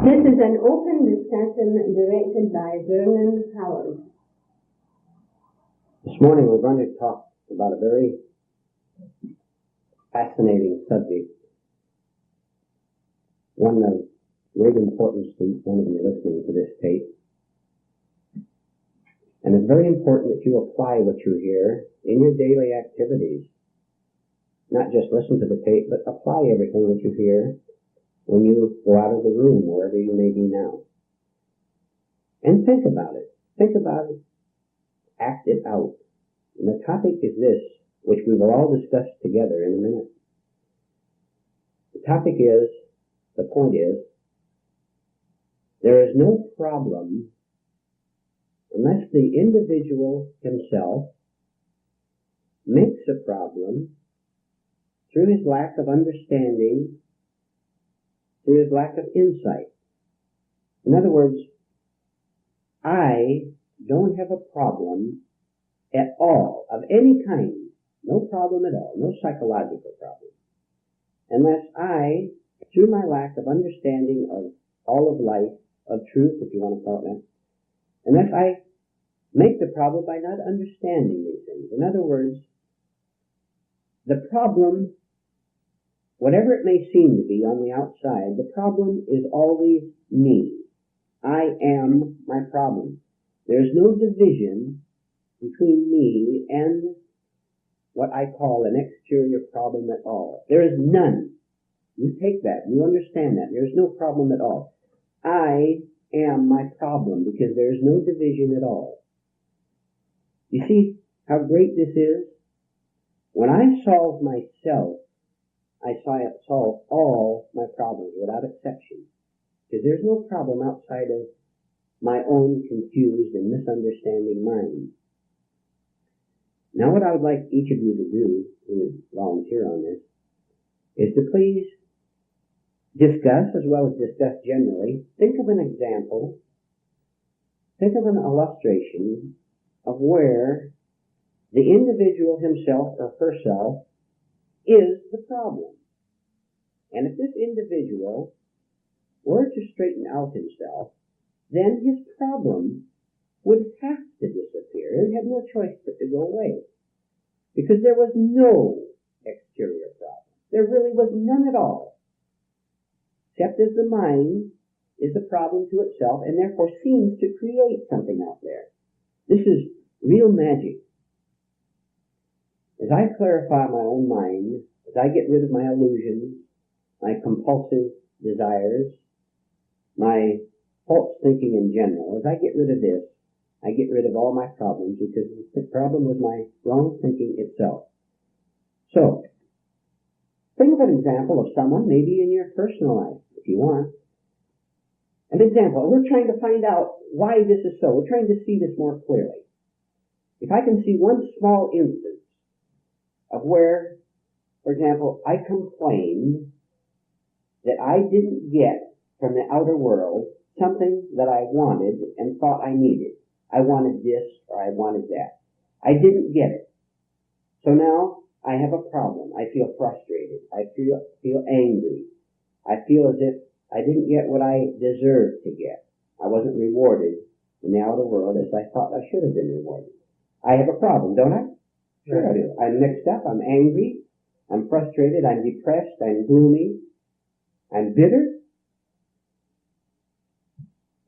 This is an open discussion directed by Vernon. This morning we're going to talk about a very fascinating subject, one of great importance to each one of you listening to this tape. And it's very important that you apply what you hear in your daily activities. Not just listen to the tape, but apply everything that you hear when you go out of the room, wherever you may be now. And think about it. Think about it. Act it out. And the topic is this, which we will all discuss together in a minute. The topic is, the point is, there is no problem unless the individual himself makes a problem through his lack of understanding, through his lack of insight. In other words, I don't have a problem at all, of any kind, no problem at all, no psychological problem, unless I, through my lack of understanding of all of life, of truth, if you want to call it that, unless I make the problem by not understanding these things. In other words, the problem, whatever it may seem to be on the outside, the problem is always me. I am my problem. There's no division between me and what I call an exterior problem at all. There is none. You take that, you understand that. There's no problem at all. I am my problem because there's no division at all. You see how great this is? When I solve myself, I solve all my problems without exception. Because there's no problem outside of my own confused and misunderstanding mind. Now what I would like each of you to do, who would volunteer on this, is to please discuss, as well as discuss generally, think of an example, think of an illustration of where the individual himself or herself is the problem. And if this individual were to straighten out himself, then his problem would have to disappear. It would have no choice but to go away. Because there was no exterior problem. There really was none at all. Except as the mind is a problem to itself and therefore seems to create something out there. This is real magic. As I clarify my own mind, as I get rid of my illusions, my compulsive desires, my false thinking in general, as I get rid of this, I get rid of all my problems because the problem was my wrong thinking itself. So, think of an example of someone, maybe in your personal life, if you want. An example, we're trying to find out why this is so. We're trying to see this more clearly. If I can see one small instance of where, for example, I complained that I didn't get from the outer world something that I wanted and thought I needed. I wanted this or I wanted that. I didn't get it. So now I have a problem. I feel frustrated. I feel angry. I feel as if I didn't get what I deserved to get. I wasn't rewarded in the outer world as I thought I should have been rewarded. I have a problem, don't I? Sure I do. I'm mixed up. I'm angry. I'm frustrated. I'm depressed. I'm gloomy. I'm bitter.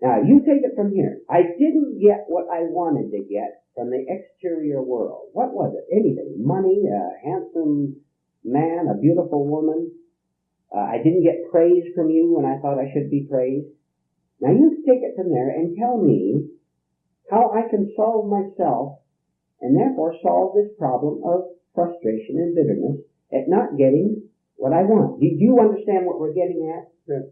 Now, you take it from here. I didn't get what I wanted to get from the exterior world. What was it? Anything. Money, a handsome man, a beautiful woman. I didn't get praise from you when I thought I should be praised. Now, you take it from there and tell me how I can solve myself and therefore solve this problem of frustration and bitterness at not getting what I want. Do you understand what we're getting at? Sure.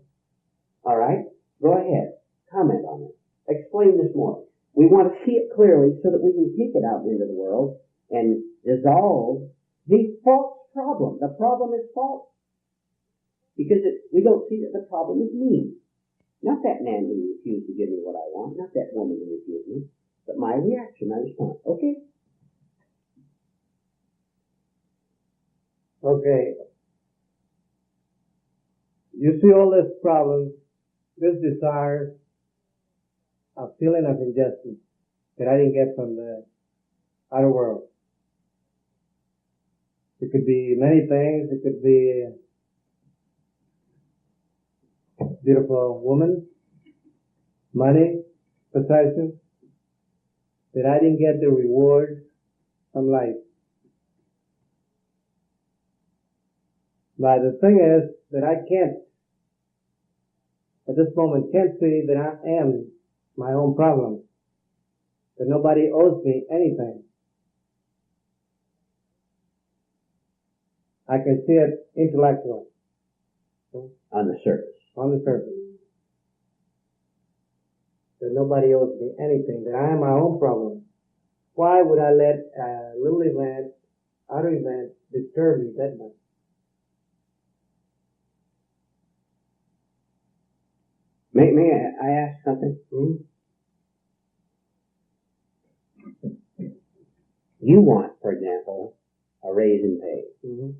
All right. Go ahead. Comment on it. Explain this more. We want to see it clearly so that we can take it out into the world and dissolve the false problem. The problem is false. Because we don't see that the problem is me. Not that man who refused to give me what I want, not that woman who refused me, but my reaction, my response. Okay? Okay. You see all this problems this desire, a feeling of injustice that I didn't get from the outer world. It could be many things. It could be a beautiful woman, money, possessions, that I didn't get the reward from life. But the thing is that I can't, at this moment, can't see that I am my own problem, that nobody owes me anything. I can see it intellectually. On the surface. On the surface. That nobody owes me anything, that I am my own problem. Why would I let a little event, outer event, disturb me that much? May I ask something? You want, for example, a raise in pay. Mm-hmm.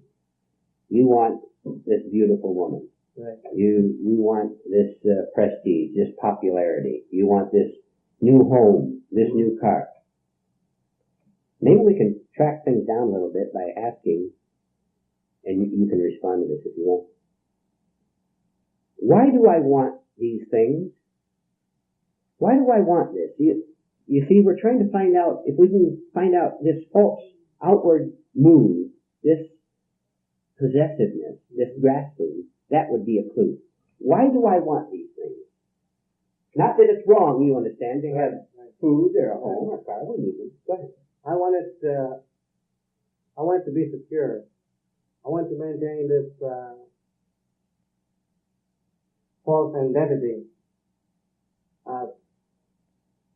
You want this beautiful woman. Right. You want this prestige, this popularity. You want this new home, this new car. Maybe we can track things down a little bit by asking, and you can respond to this if you want. Why do I want these things? Why do I want this? You see, we're trying to find out, if we can find out this false outward mood, this possessiveness, this grasping, that would be a clue. Why do I want these things? Not that it's wrong, you understand, to have food or a home or a car, we need them. Go ahead. I want to be secure. I want to maintain this false identity of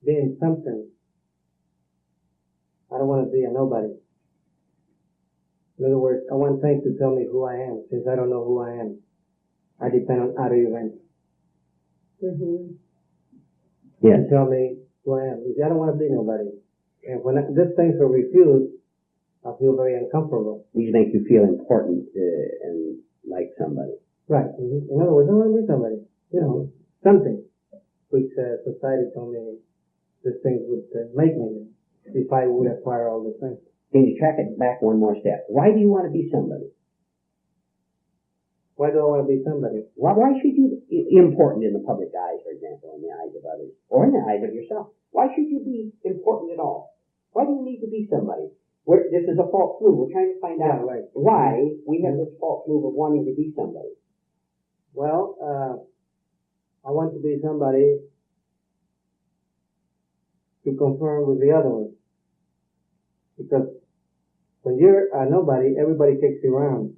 being something. I don't want to be a nobody. In other words, I want things to tell me who I am, since I don't know who I am. I depend on outer events. Mm-hmm. Yes. To tell me who I am. I don't want to be nobody. And when these things are refused, I feel very uncomfortable. These make you feel important and like somebody. Right. Mm-hmm. In other words, I want to be somebody. You know, something which society told me this thing would make me if I would acquire all these things. Can you track it back one more step? Why do you want to be somebody? Why do I want to be somebody? Why should you be important in the public eye, for example, in the eyes of others, or in the eyes of yourself? Why should you be important at all? Why do you need to be somebody? This is a false move. We're trying to find out why we have this false move of wanting to be somebody. Well, I want to be somebody to conform with the other one. Because when you're a nobody, everybody kicks you around.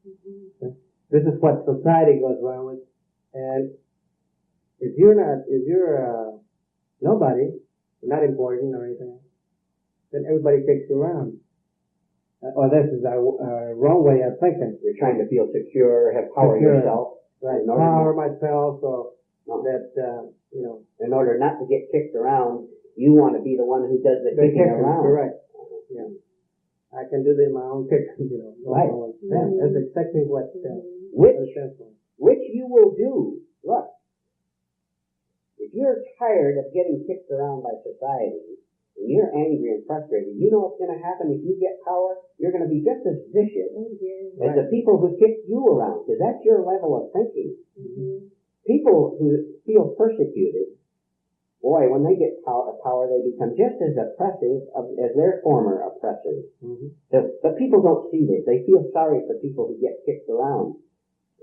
Mm-hmm. This is what society goes around with. And if you're nobody, not important or anything, then everybody kicks you around. Or this is a wrong way of thinking. You're trying to feel secure, have power yourself. Right, power myself, so that, in order not to get kicked around, you want to be the one who does the kicking around. Correct. Yeah. I can do my own kicking, Right. That's exactly what, which you will do. Look, if you're tired of getting kicked around by society, and you're angry and frustrated, you know what's going to happen if you get power? You're going to be just as vicious as the people who kicked you around, because that's your level of thinking. Mm-hmm. People who feel persecuted, boy, when they get power, they become just as oppressive as their former oppressors. Mm-hmm. But people don't see this. They feel sorry for people who get kicked around.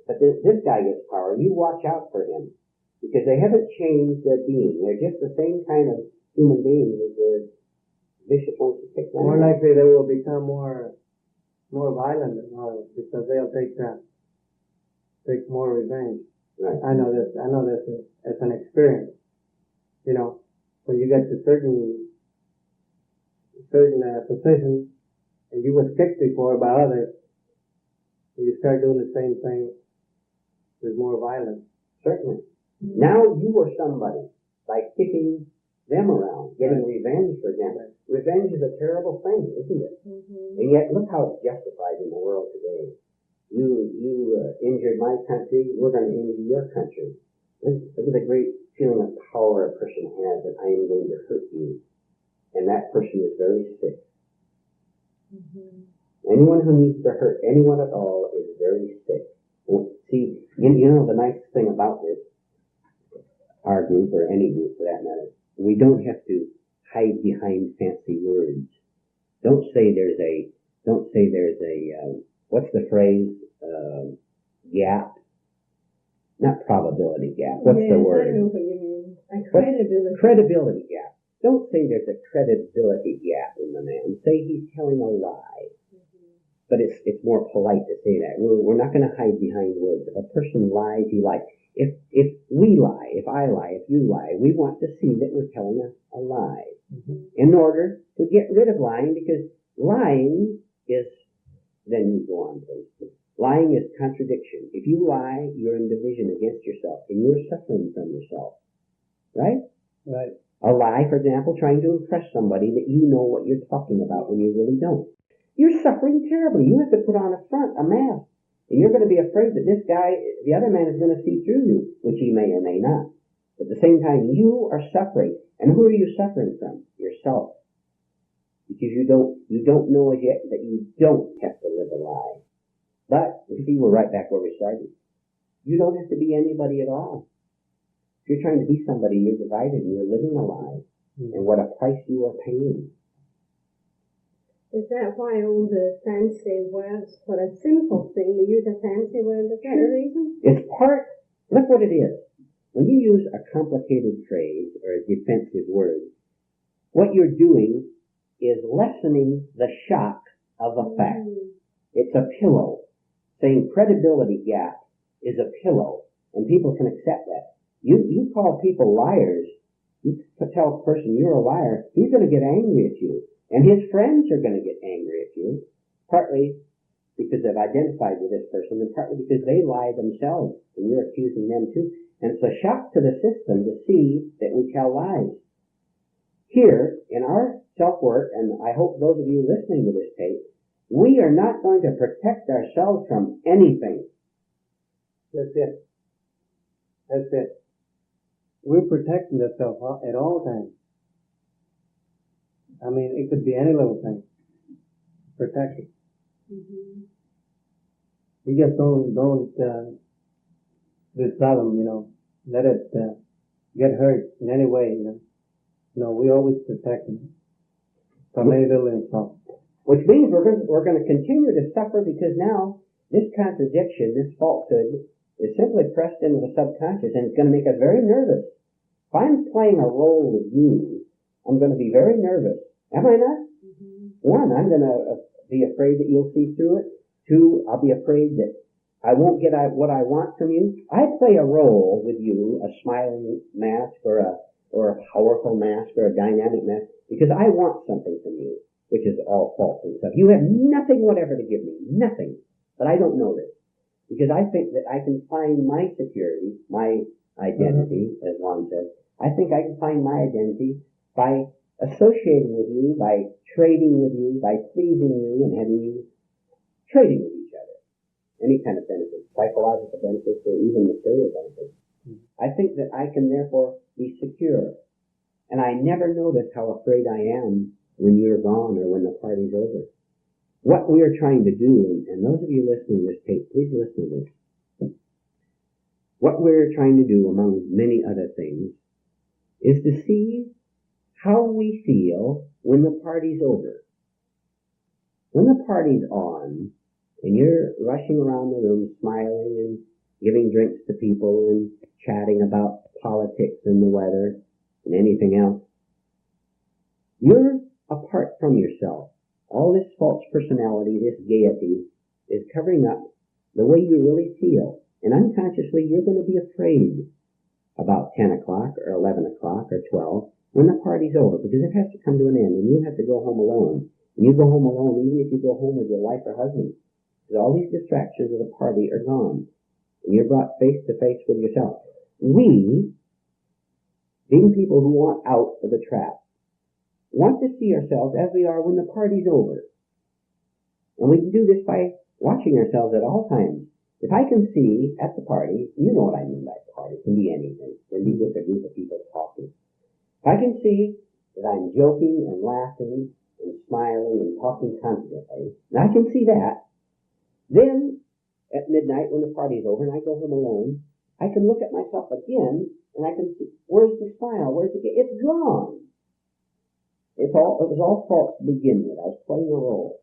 But this guy gets power. You watch out for him, because they haven't changed their being. They're just the same kind of human beings as the vicious ones who kick them. More likely they will become more violent than others, because they'll take more revenge. Right. I know this as an experience. When you get to certain positions and you was kicked before by others, and you start doing the same thing with more violence. Certainly. Now you are somebody by kicking them around, getting revenge for them. Revenge is a terrible thing, isn't it? Mm-hmm. And yet, look how it's justified in the world today. you injured my country, we're going to injure your country. Look at the great feeling of power a person has that I am going to hurt you. And that person is very sick. Mm-hmm. Anyone who needs to hurt anyone at all is very sick. Well, see, you know the nice thing about this, our group or any group for that matter, we don't have to hide behind fancy words. Don't say there's a what's the phrase, gap? Not probability gap. What's the word? I know what you mean. Credibility. Credibility gap. Don't say there's a credibility gap in the man. Say he's telling a lie. Mm-hmm. But it's more polite to say that. We're not going to hide behind words. If a person lies, he lies. If we lie, if I lie, if you lie, we want to see that we're telling a lie. Mm-hmm. In order to get rid of lying, because lying is, then you go on, please. Lying is contradiction. If you lie, you're in division against yourself, and you're suffering from yourself. Right? Right. A lie, for example, trying to impress somebody that you know what you're talking about when you really don't. You're suffering terribly. You have to put on a front, a mask. And you're going to be afraid that this guy, the other man, is going to see through you, which he may or may not. At the same time, you are suffering. And who are you suffering from? Yourself. Because you don't know as yet that you don't have to live a lie. But, you see, we're right back where we started. You don't have to be anybody at all. If you're trying to be somebody, you're divided and you're living a lie. Mm-hmm. And what a price you are paying. Is that why all the fancy words for a simple thing, you use a fancy word? Is that the reason? It's part, look what it is. When you use a complicated phrase or a defensive word, what you're doing is lessening the shock of a fact. Mm. It's a pillow. Saying credibility gap is a pillow, and people can accept that. You call people liars, you tell a person you're a liar, he's going to get angry at you. And his friends are going to get angry at you, partly because they've identified with this person, and partly because they lie themselves, and you're accusing them too. And it's a shock to the system to see that we tell lies. Here, in our self-work, and I hope those of you listening to this tape, we are not going to protect ourselves from anything. That's it. That's it. We're protecting ourselves at all times. I mean, it could be any little thing. Protect it. Mm-hmm. You just don't this problem, let it get hurt in any way, No, we always protect them from any little insult. Which means we're going to continue to suffer because now this contradiction, this falsehood, is simply pressed into the subconscious, and it's going to make us very nervous. If I'm playing a role with you, I'm going to be very nervous. Am I not? Mm-hmm. One, I'm going to be afraid that you'll see through it. Two, I'll be afraid that I won't get what I want from you. I play a role with you, a smiling mask or a powerful mask or a dynamic mask, because I want something from you, which is all false and stuff. You have nothing whatever to give me. Nothing. But I don't know this. Because I think that I can find my security, my identity, as Juan says. I think I can find my identity by associating with you, by trading with you, by pleasing you and having you trading with each other. Any kind of benefits, psychological benefits or even material benefits. Mm-hmm. I think that I can therefore be secure. And I never notice how afraid I am when you're gone or when the party's over. What we are trying to do, and those of you listening to this tape, please listen to this. What we're trying to do, among many other things, is to see how we feel when the party's over. When the party's on, and you're rushing around the room smiling and giving drinks to people and chatting about politics and the weather and anything else, you're apart from yourself. All this false personality, this gaiety, is covering up the way you really feel. And unconsciously, you're going to be afraid about 10 o'clock or 11 o'clock or 12 when the party's over, because it has to come to an end, and you have to go home alone. And you go home alone even if you go home with your wife or husband, because all these distractions of the party are gone. And you're brought face to face with yourself. We, being people who want out of the trap, want to see ourselves as we are when the party's over. And we can do this by watching ourselves at all times. If I can see at the party, you know what I mean by party, it can be anything, it can be just a group of people talking. If I can see that I'm joking and laughing and smiling and talking confidently, and I can see that, then at midnight when the party's over and I go home alone, I can look at myself again and I can see, where's the smile, it's gone. It was all false to begin with. I was playing a role.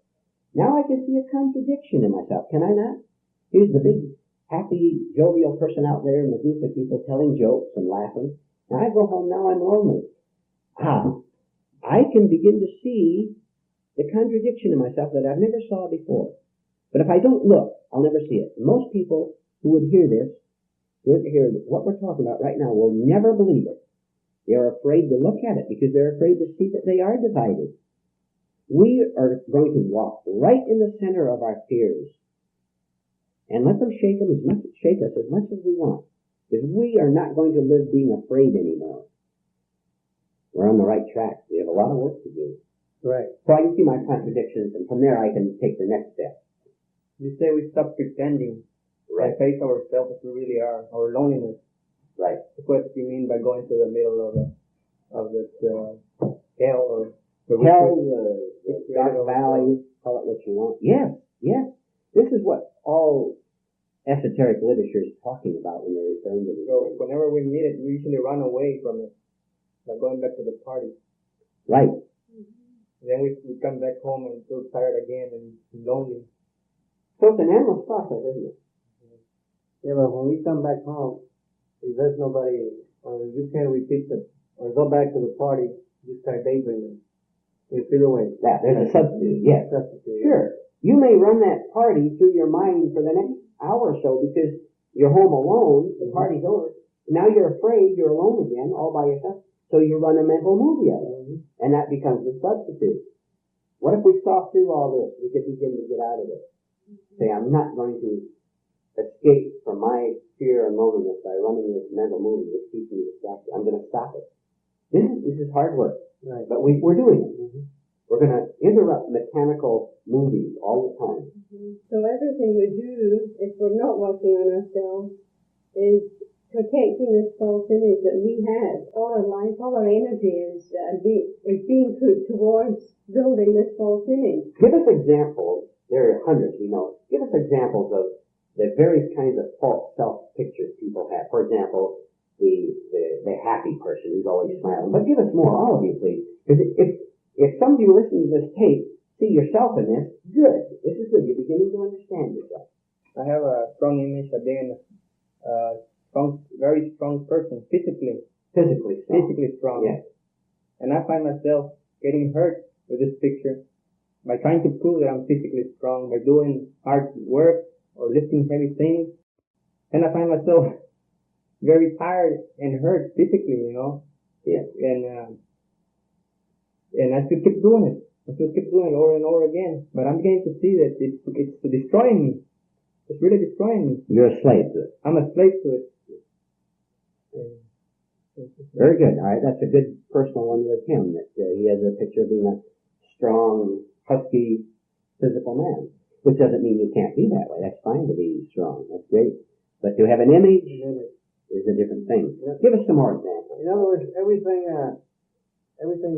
Now I can see a contradiction in myself, can I not? Here's the big, happy, jovial person out there in the group of people telling jokes and laughing. Now I go home, now I'm lonely. I can begin to see the contradiction in myself that I've never saw before. But if I don't look, I'll never see it. Most people who would hear this, hear what we're talking about right now, will never believe it. They're afraid to look at it because they're afraid to see that they are divided. We are going to walk right in the center of our fears and let them shake us as much as we want. Because we are not going to live being afraid anymore. We're on the right track. We have a lot of work to do. Right. So I can see my contradictions, and from there I can take the next step. You say we stop pretending. Right. And face ourselves as we really are, our loneliness. Right. That's what you mean by going to the middle of this hell or the dark valley, call it what you want. Yes, yes. This is what all esoteric literature is talking about when they're referring to this. So whenever we meet it, we usually run away from it, like going back to the party. Right. Then we come back home and feel tired again and lonely. So it's an endless process, isn't it? Yeah, but when we come back home, if there's nobody, or you can't repeat or go back to the party, you start daydreaming. You feel away. There's a substitute, yes. Sure. You may run that party through your mind for the next hour or so because you're home alone, the party's over. Now you're afraid you're alone again, all by yourself, so you run a mental movie of it, and that becomes the substitute. What if we saw through all this? We could begin to get out of it. Say, I'm not going to escape from my fear and loneliness by running this mental movie which keeps me distracted. I'm going to stop it. This is hard work, right. But we're doing it. We're going to interrupt mechanical movies all the time. So everything we do, if we're not working on ourselves, is protecting this false image that we have. All our life, all our energy is being put towards building this false image. Give us examples. There are hundreds, we know. Give us examples of the various kinds of false self-pictures people have. For example, the happy person who's always smiling. But give us more, all of you, please. Because if some of you listening to this tape see yourself in this, good. This is good. You're beginning to understand yourself. I have a strong image of being a very strong person, physically strong. Yes. And I find myself getting hurt with this picture by trying to prove that I'm physically strong, by doing hard work or lifting heavy things. And I find myself very tired and hurt physically, you know. Yeah. And I still keep doing it. I still keep doing it over and over again. But I'm beginning to see that it's destroying me. It's really destroying me. You're a slave to it. I'm a slave to it. Very good. All right, that's a good personal one with him. That he has a picture of being a strong, husky, physical man. Which doesn't mean you can't be that way. That's fine to be strong. That's great. But to have an image is a different thing. Give us some more examples. In other words, everything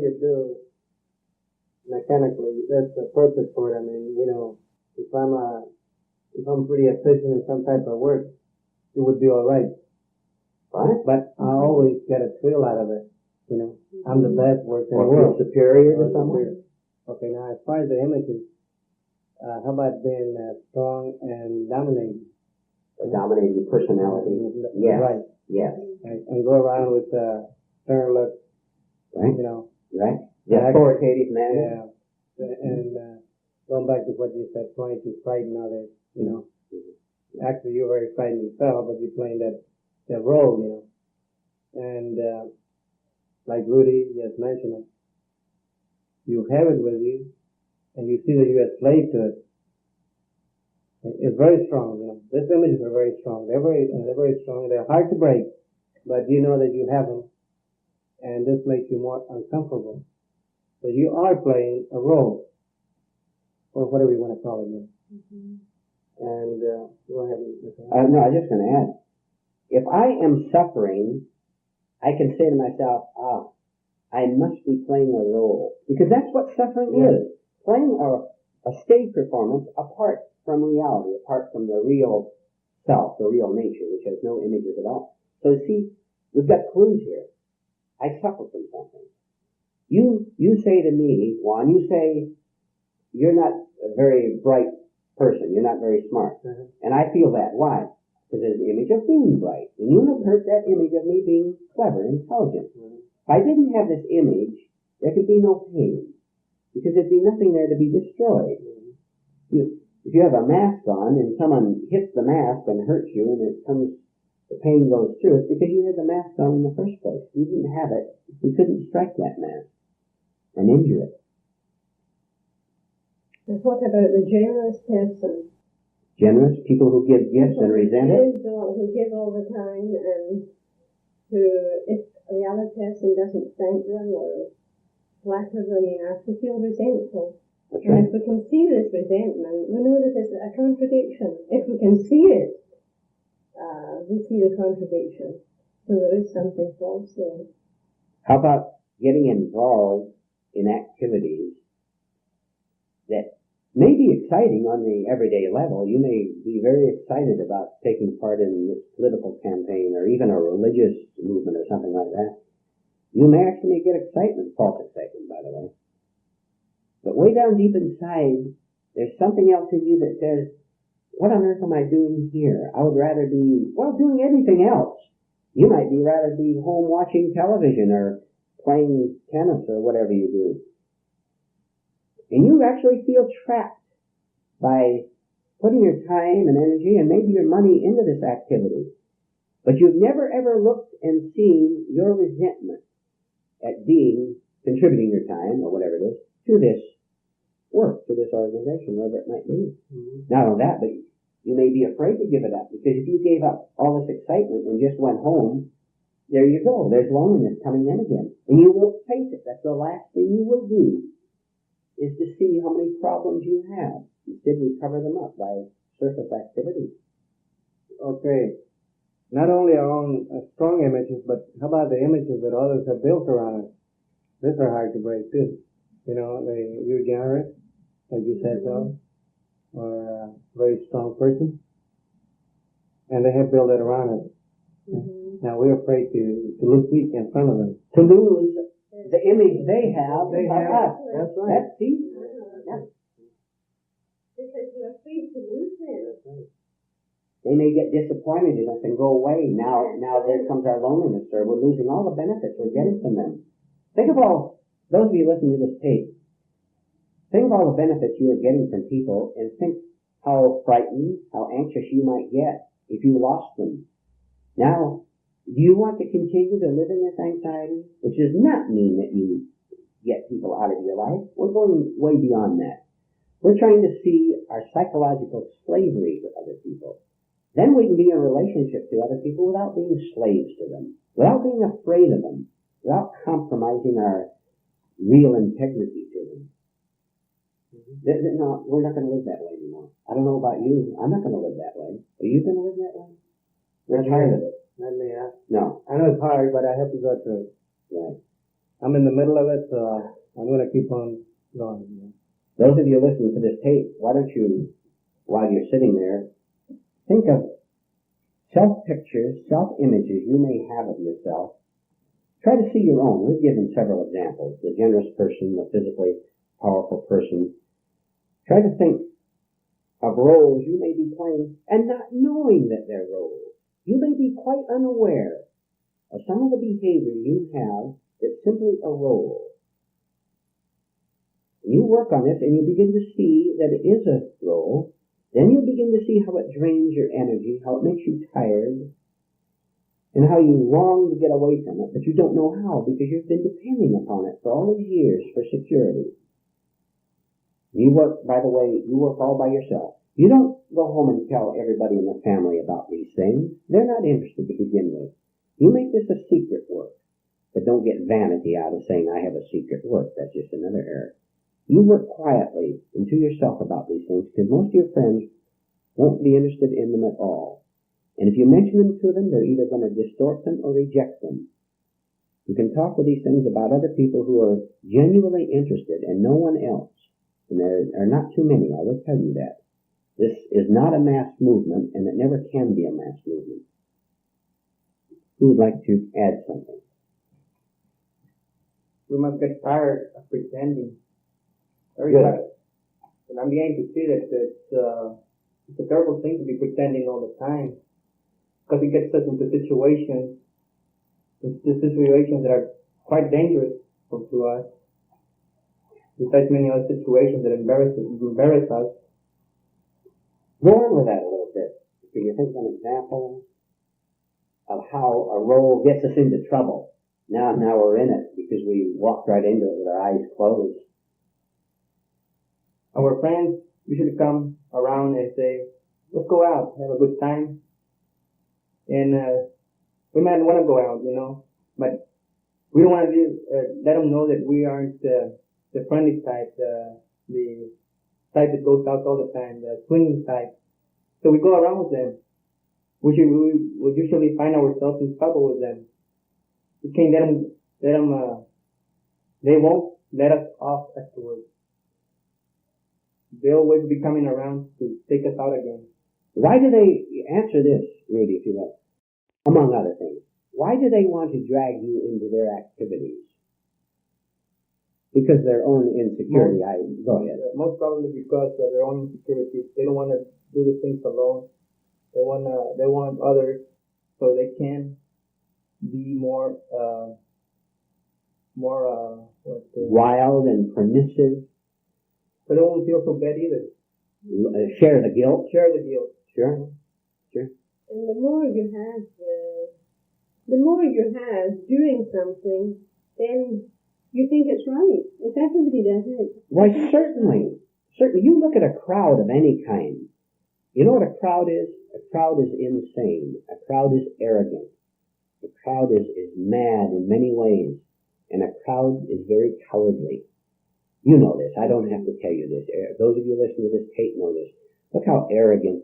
you do mechanically, there's a purpose for it. I mean, you know, if I'm pretty efficient in some type of work, it would be all right. Right? But I always get a thrill out of it. You know, I'm the best worker in the Or world. feel superior to someone. Okay, now as far as the images, how about being strong and dominating? A dominating personality. Yes. Right. Yes. And go around with stern look. Right. You know. Right. The authoritative Yeah. manner. And going back to what you said, trying to frighten others, you know. Actually, you're very frightened yourself, but you're playing that role, you know. And like Rudy just mentioned it, you have it with you, and you see that you're a slave to it. It's very strong, you know. These images are very strong. They're very strong. They're hard to break, but you know that you have them, and this makes you more uncomfortable. So you are playing a role, or whatever you want to call it. And go ahead. No, I was just going to add, if I am suffering, I can say to myself, I must be playing a role. Because that's what suffering is. Playing a stage performance apart from reality, apart from the real self, the real nature, which has no images at all. So see, we've got clues here. I suffer from something. You say to me, Juan, you say, you're not a very bright person. You're not very smart. Mm-hmm. And I feel that. Why? Because there's an image of being bright. And you have heard that image of me being clever, intelligent. Mm-hmm. If I didn't have this image, there could be no pain. Because there'd be nothing there to be destroyed. Mm-hmm. If you have a mask on and someone hits the mask and hurts you and the pain goes through, it's because you had the mask on in the first place. You didn't have it. You couldn't strike that mask and injure it. And what about the generous person? Generous people who give gifts and resent it? Who give all the time, and who, if the other person doesn't thank them or flatter them enough, to feel resentful. That's and right. if we can see this resentment, we know that it's a contradiction. If we can see it, we see the contradiction. So there is something false there. How about getting involved in activities that may be exciting on the everyday level? You may be very excited about taking part in this political campaign or even a religious movement or something like that. You may actually get excitement, false excitement, by the way. But way down deep inside, there's something else in you that says, what on earth am I doing here? I would rather be, doing anything else. You might rather be home watching television or playing tennis or whatever you do. And you actually feel trapped by putting your time and energy and maybe your money into this activity. But you've never ever looked and seen your resentment at contributing your time or whatever it is to this work, to this organization, wherever it might be. Mm-hmm. Not only that, but you may be afraid to give it up, because if you gave up all this excitement and just went home, there you go. There's loneliness coming in again. And you won't face it. That's the last thing you will do, is to see how many problems you have. Instead, we cover them up by surface activities. Okay. Not only our own strong images, but how about the images that others have built around us? These are hard to break too. You know, you're generous, like you said so, or a very strong person, and they have built it around us. Mm-hmm. Now we're afraid to lose weak in front of them. To lose the image they have of us. That's right. That's see? Yeah. Because we're afraid to lose them. That's right. They may get disappointed in us and go away. Now there comes our loneliness, or we're losing all the benefits we're getting from them. Think of all, those of you listening to this tape, think of all the benefits you are getting from people, and think how frightened, how anxious you might get if you lost them. Now, do you want to continue to live in this anxiety? Which does not mean that you get people out of your life. We're going way beyond that. We're trying to see our psychological slavery to other people. Then we can be in a relationship to other people without being slaves to them, without being afraid of them, without compromising our real integrity to them. Mm-hmm. No, we're not going to live that way anymore. I don't know about you. I'm not going to live that way. Are you going to live that way? We're tired of it. No. I know it's hard, but I have to go through it. Right. I'm in the middle of it, so I'm going to keep on going. Those of you listening to this tape, why don't you, while you're sitting there, think of self-pictures, self-images you may have of yourself. Try to see your own. We've given several examples. The generous person, the physically powerful person. Try to think of roles you may be playing and not knowing that they're roles. You may be quite unaware of some of the behavior you have that's simply a role. And you work on this and you begin to see that it is a role. Then you begin to see how it drains your energy, how it makes you tired, and how you long to get away from it, but you don't know how because you've been depending upon it for all these years for security. You work, by the way, you work all by yourself. You don't go home and tell everybody in the family about these things. They're not interested to begin with. You make this a secret work, but don't get vanity out of saying I have a secret work. That's just another error. You work quietly and to yourself about these things, because most of your friends won't be interested in them at all. And if you mention them to them, they're either going to distort them or reject them. You can talk with these things about other people who are genuinely interested and no one else. And there are not too many, I will tell you that. This is not a mass movement, and it never can be a mass movement. Who would like to add something? We must get tired of pretending. Very Good. tired. And I'm beginning to see that it's a terrible thing to be pretending all the time. Because it gets us into situations that are quite dangerous to us. Besides many other situations that embarrass us. Go on with that a little bit. Can you think of an example of how a role gets us into trouble? Now we're in it because we walked right into it with our eyes closed. Our friends usually come around and say, let's go out, have a good time. And we might want to go out, but we don't want to let them know that we aren't the friendly type, the type that goes out all the time, the swinging type. So we go around with them. We usually find ourselves in trouble with them. We can't let them, they won't let us off afterwards. They'll always be coming around to take us out again. Why do they, answer this, Rudy, if you will, among other things, why do they want to drag you into their activities? Because their own insecurity. Go ahead. Most probably because of their own insecurities. They don't want to do the things alone. They want others so they can be more wild and permissive. But they won't feel so bad either. Share the guilt. Share the guilt. Sure. And the more you have doing something, then you think it's right. If everybody does it. Why, certainly. Certainly. You look at a crowd of any kind. You know what a crowd is? A crowd is insane. A crowd is arrogant. A crowd is mad in many ways. And a crowd is very cowardly. You know this. I don't have to tell you this. Those of you listening to this tape know this. Look how arrogant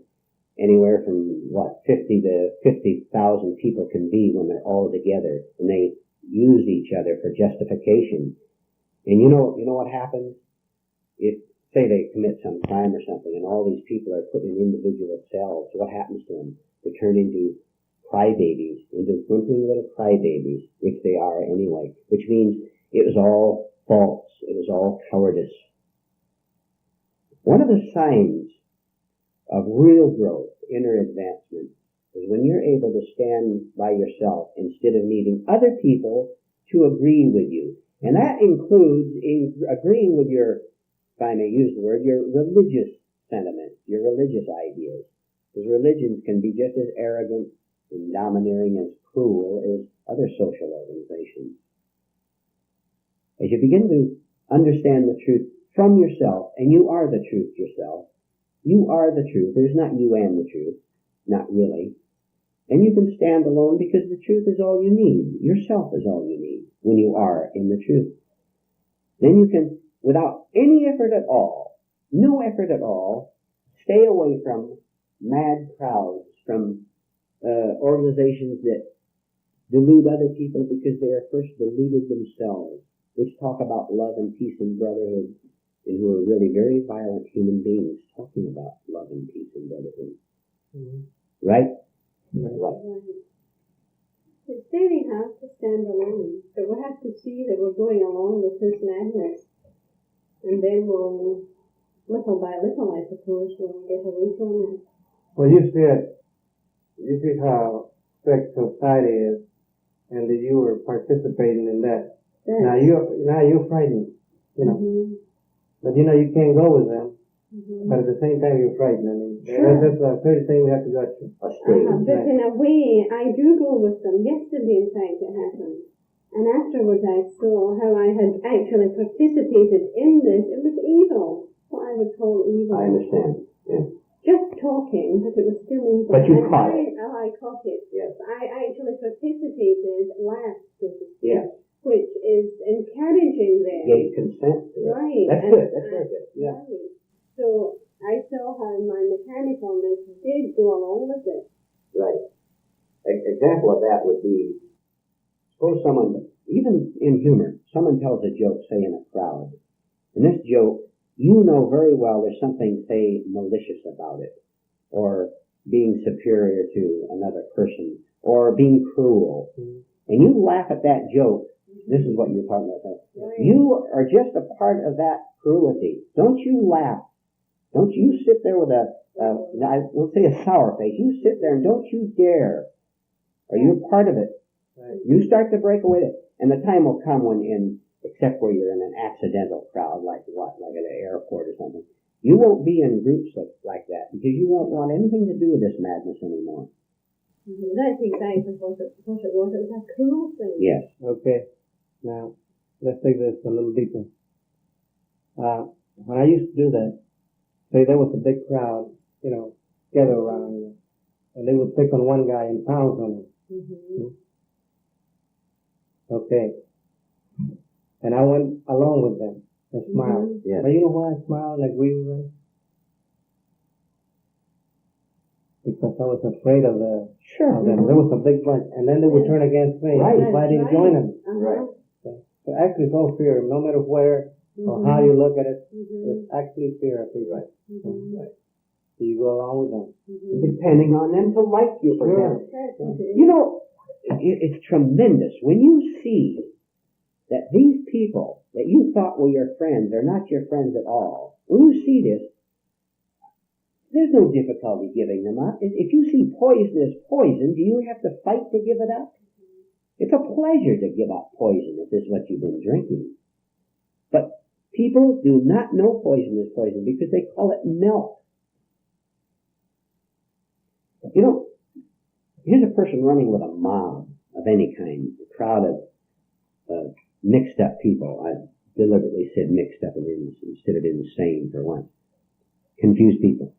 anywhere from, 50 to 50,000 people can be when they're all together and they use each other for justification. And you know what happens? If, say they commit some crime or something and all these people are put in individual cells, what happens to them? They turn into crybabies, into whimpering little crybabies, which they are anyway, which means it was all false. It was all cowardice. One of the signs of real growth, inner advancement, is when you're able to stand by yourself instead of needing other people to agree with you. And that includes agreeing with your, if I may use the word, your religious sentiments, your religious ideas. Because religions can be just as arrogant and domineering as cruel as other social organizations. As you begin to understand the truth from yourself, and you are the truth yourself, you are the truth. There's not you and the truth. Not really. And you can stand alone because the truth is all you need. Yourself is all you need when you are in the truth. Then you can, without any effort at all, no effort at all, stay away from mad crowds, from organizations that delude other people because they are first deluded themselves, which talk about love and peace and brotherhood, and who are really very violent human beings talking about love and peace and brotherhood. Mm-hmm. Right? Right. It's very hard to stand alone, but we have to see that we're going along with this madness, and then we'll, little by little, I suppose, we'll get away from it. Well, you see how strict society is, and that you were participating in that. Yes. Now you're frightened, Mm-hmm. But you can't go with them. Mm-hmm. But at the same time, you're frightened. I mean, Sure. that's the third thing we have to go to. But in a way, I do go with them. Yesterday, in fact, it happened. And afterwards I saw how I had actually participated in this. It was evil. What I would call evil. I understand. Yeah. Just talking, but it was still evil. But you and caught it. I caught it. Yes. I actually participated last, so to speak. Yes. Which is encouraging them. Gave consent to it. Right. That's good. That's very good. Yeah. Right. So I saw how my mechanicalness Suppose someone, even in humor, someone tells a joke, say in a crowd, and this joke, you know very well there's something, say, malicious about it, or being superior to another person, or being cruel, and you laugh at that joke. This is what you're talking about. Right. You are just a part of that cruelty. Don't you laugh. Don't you sit there with I won't say a sour face. You sit there and don't you dare. Are you a part of it? Right. You start to break away. And the time will come when, except where you're in an accidental crowd, like at an airport or something, you won't be in groups like that because you won't want anything to do with this madness anymore. That's exactly what it was. It was a cruel thing. Yes. Okay. Now, let's take this a little deeper. When I used to do that, say there was a big crowd, gather around you, and they would pick on one guy and pounce on him. Mm-hmm. Okay. And I went along with them and smiled. Mm-hmm. Yes. But you know why I smiled and agreed with them? Because I was afraid of them. There was a big bunch, and then they would turn against me if I didn't join them. Uh-huh. Okay. So actually, it's all fear, no matter where or how you look at it. It's actually fear of people. Right. Right. So you go along with them, Depending on them to like you for Sure. them. You know, it's tremendous when you see that these people that you thought were your friends are not your friends at all. When you see this, there's no difficulty giving them up. If you see poison as poison, do you have to fight to give it up? It's a pleasure to give up poison if this is what you've been drinking. But people do not know poison is poison because they call it milk. You know, here's a person running with a mob of any kind, a crowd of mixed up people. I deliberately said mixed up instead of insane for once. Confused people.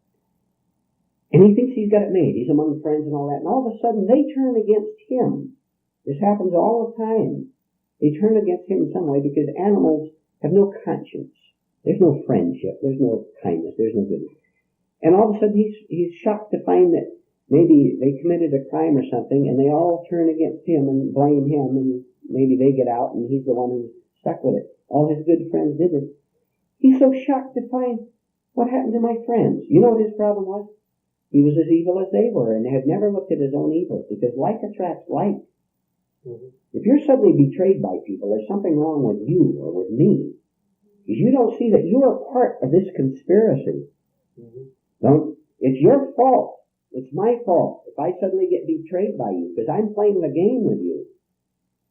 And he thinks he's got it made. He's among friends and all that. And all of a sudden they turn against him. This happens all the time. They turn against him in some way because animals have no conscience. There's no friendship. There's no kindness. There's no goodness. And all of a sudden he's shocked to find that maybe they committed a crime or something and they all turn against him and blame him and maybe they get out and he's the one who's stuck with it. All his good friends did it. He's so shocked to find what happened to my friends. You know what his problem was? He was as evil as they were and had never looked at his own evil because like attracts like. If you're suddenly betrayed by people, there's something wrong with you or with me. Because you don't see that you are part of this conspiracy. It's your fault. It's my fault if I suddenly get betrayed by you because I'm playing the game with you.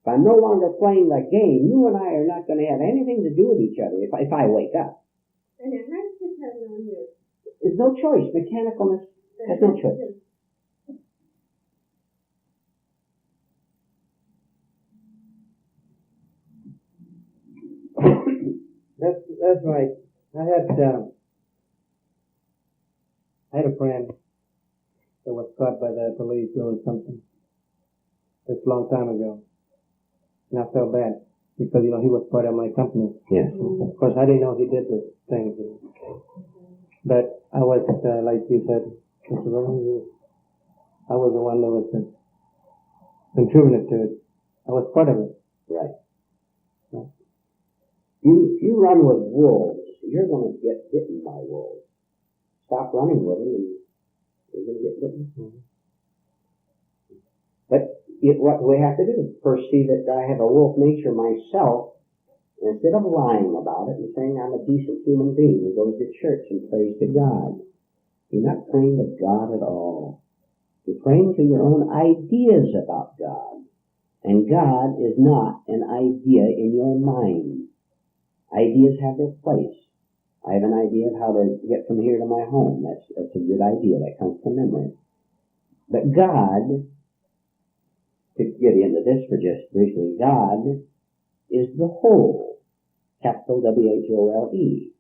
If I'm no longer playing the game, you and I are not going to have anything to do with each other if I wake up. And it has to turn on you. There's no choice. Mechanicalness has no choice. That's right. I had a friend that was caught by the police doing something. This a long time ago. And I felt bad because, he was part of my company. Yes. Of course, I didn't know he did this thing. But I was, like you said, Mr. Vernon, I was the one that was contributed to it. I was part of it. Right. You run with wolves, you're going to get bitten by wolves. Stop running with them and you're going to get bitten. But what do we have to do? First see that I have a wolf nature myself, and instead of lying about it and saying I'm a decent human being who goes to church and prays to God, you're not praying to God at all. You're praying to your own ideas about God. And God is not an idea in your mind. Ideas have their place. I have an idea of how to get from here to my home. That's a good idea. That comes from memory. But God, to get into this for just briefly, God is the whole. Capital W-H-O-L-E.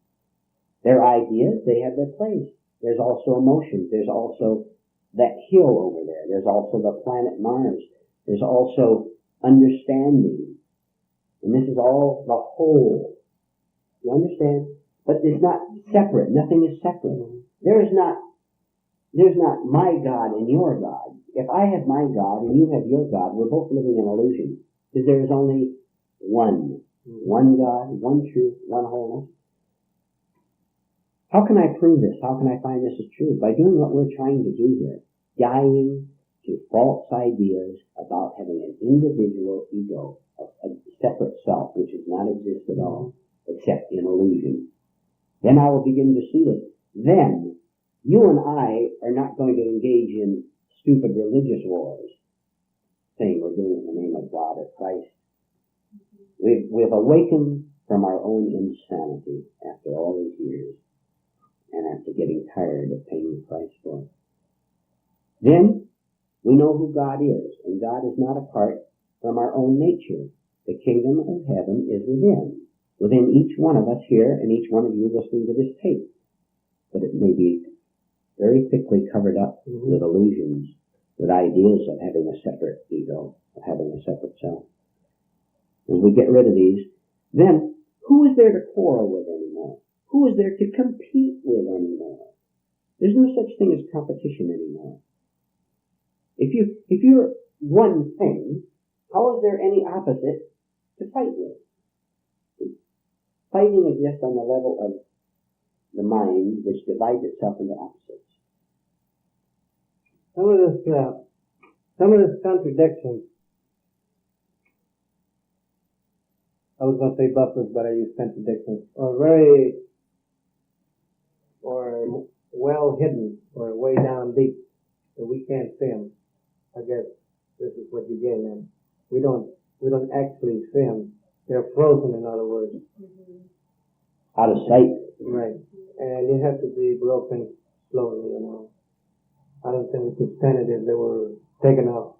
Their ideas, they have their place. There's also emotions. There's also that hill over there. There's also the planet Mars. There's also understanding. And this is all the whole. You understand? But it's not separate. Nothing is separate. There's not my God and your God. If I have my God and you have your God, we're both living in illusion. Because there is only one God, one truth, one wholeness. How can I prove this? How can I find this is true? By doing what we're trying to do here. Dying to false ideas about having an individual ego, a separate self, which does not exist at all, except in illusion. Then I will begin to see this. Then, you and I are not going to engage in stupid religious wars, saying we're doing it in the name of God or Christ. We've awakened from our own insanity after all these years, and after getting tired of paying the price for it. Then, we know who God is, and God is not apart from our own nature. The kingdom of heaven is within each one of us here and each one of you listening to this tape. But it may be very thickly covered up with illusions, with ideas of having a separate ego, of having a separate self. As we get rid of these, then who is there to quarrel with anymore? Who is there to compete with anymore? There's no such thing as competition anymore. If you're one thing, how is there any opposite to fight with? Fighting exists on the level of the mind, which divides itself into opposites. Some of this contradiction, I was going to say buffers, but I use contradictions, are well hidden, or way down deep, that we can't see them. I guess this is what you're getting at. We don't actually see them. They're frozen, in other words. Out of sight. Right. And it has to be broken slowly, I don't think we could stand it if they were taken off.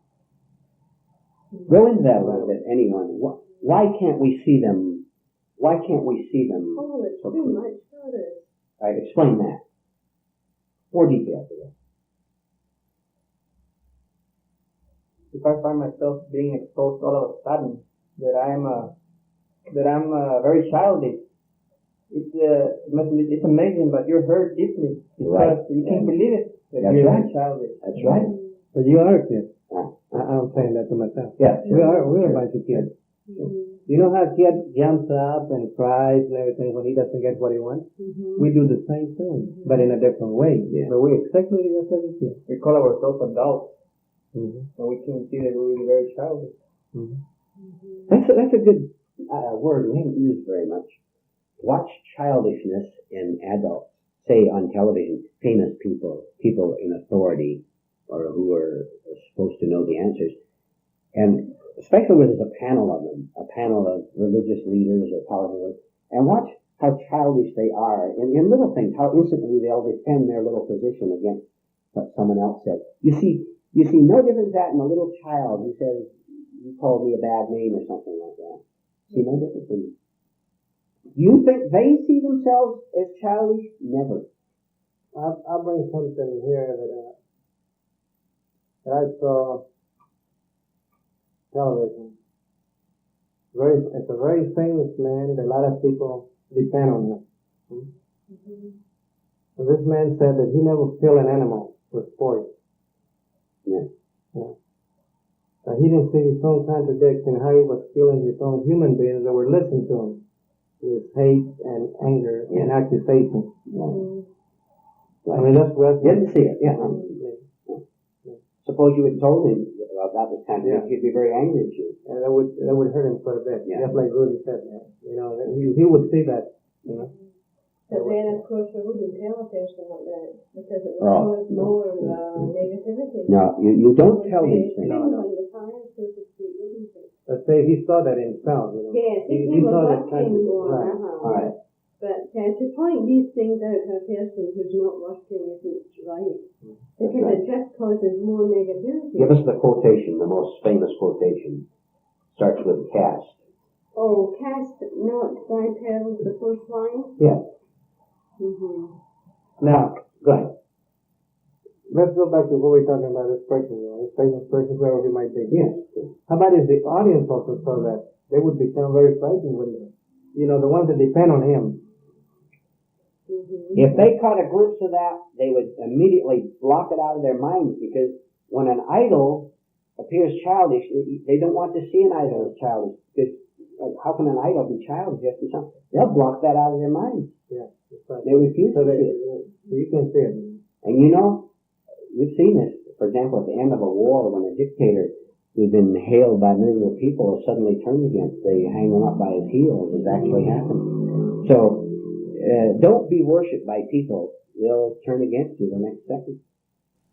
Go into that a little bit, anyone. Why can't we see them? Why can't we see them? Oh, it's too much for us. All right, explain that. More detail to that. If I find myself being exposed all of a sudden that I'm very childish, it's amazing, but you're hurt deeply because you can't believe it that you're childish. That's right. But you are a kid. I'm saying that to myself. Yeah. We're a bunch of kids. You know how a kid jumps up and cries and everything when he doesn't get what he wants? We do the same thing, but in a different way. Yeah. But we're exactly the same kid. We call ourselves adults, and we can see that we're really very childish. That's a good word we haven't used very much. Watch childishness in adults. Say on television, famous people in authority, or who are supposed to know the answers. And especially when there's a panel of them, a panel of religious leaders or politicians, and watch how childish they are in little things, how instantly they'll defend their little position against what someone else said. You see no difference that in a little child who says, you called me a bad name or something like that. See no difference in it. You think they see themselves as childish? Never. I'll bring something here that I saw television. It's a very famous man. A lot of people depend on him. So this man said that he never killed an animal for sport. Yeah. So he didn't see his own contradiction, how he was killing his own human beings that were listening to him with hate and anger and accusation. I mean, that's what... Didn't see it, yeah. Suppose you had told him about this contradiction, he'd be very angry at you. And that would hurt him quite a bit. Yeah. Just like Rudy said, he would see that, But then, of course, we wouldn't tell a person like that because it would cause more negativity. No, you don't tell these things. Let's say he saw that himself, Yes, he was saw that working more. right. All right. But to point these things out to a person who's not working isn't right. Because it just causes more negativity. Give us the quotation, the most famous quotation. Starts with cast. Oh, cast not thy pearls the first line? Yeah. Now, go ahead. Let's go back to what we're talking about, this person, this famous person, whoever he might be. Yes. How about if the audience also saw that? They would become very frightened, wouldn't they? The ones that depend on him. If they caught a glimpse of that, they would immediately block it out of their minds, because when an idol appears childish, they don't want to see an idol as childish. Because how can an idol be childish? They'll block that out of their minds. Yeah, that's right. They refuse to see it. So you can see it. And you know, you've seen this. For example, at the end of a war, when a dictator who's been hailed by millions of people is suddenly turned against, they hang him up by his heels, has actually happened. So, don't be worshipped by people. They'll turn against you the next second.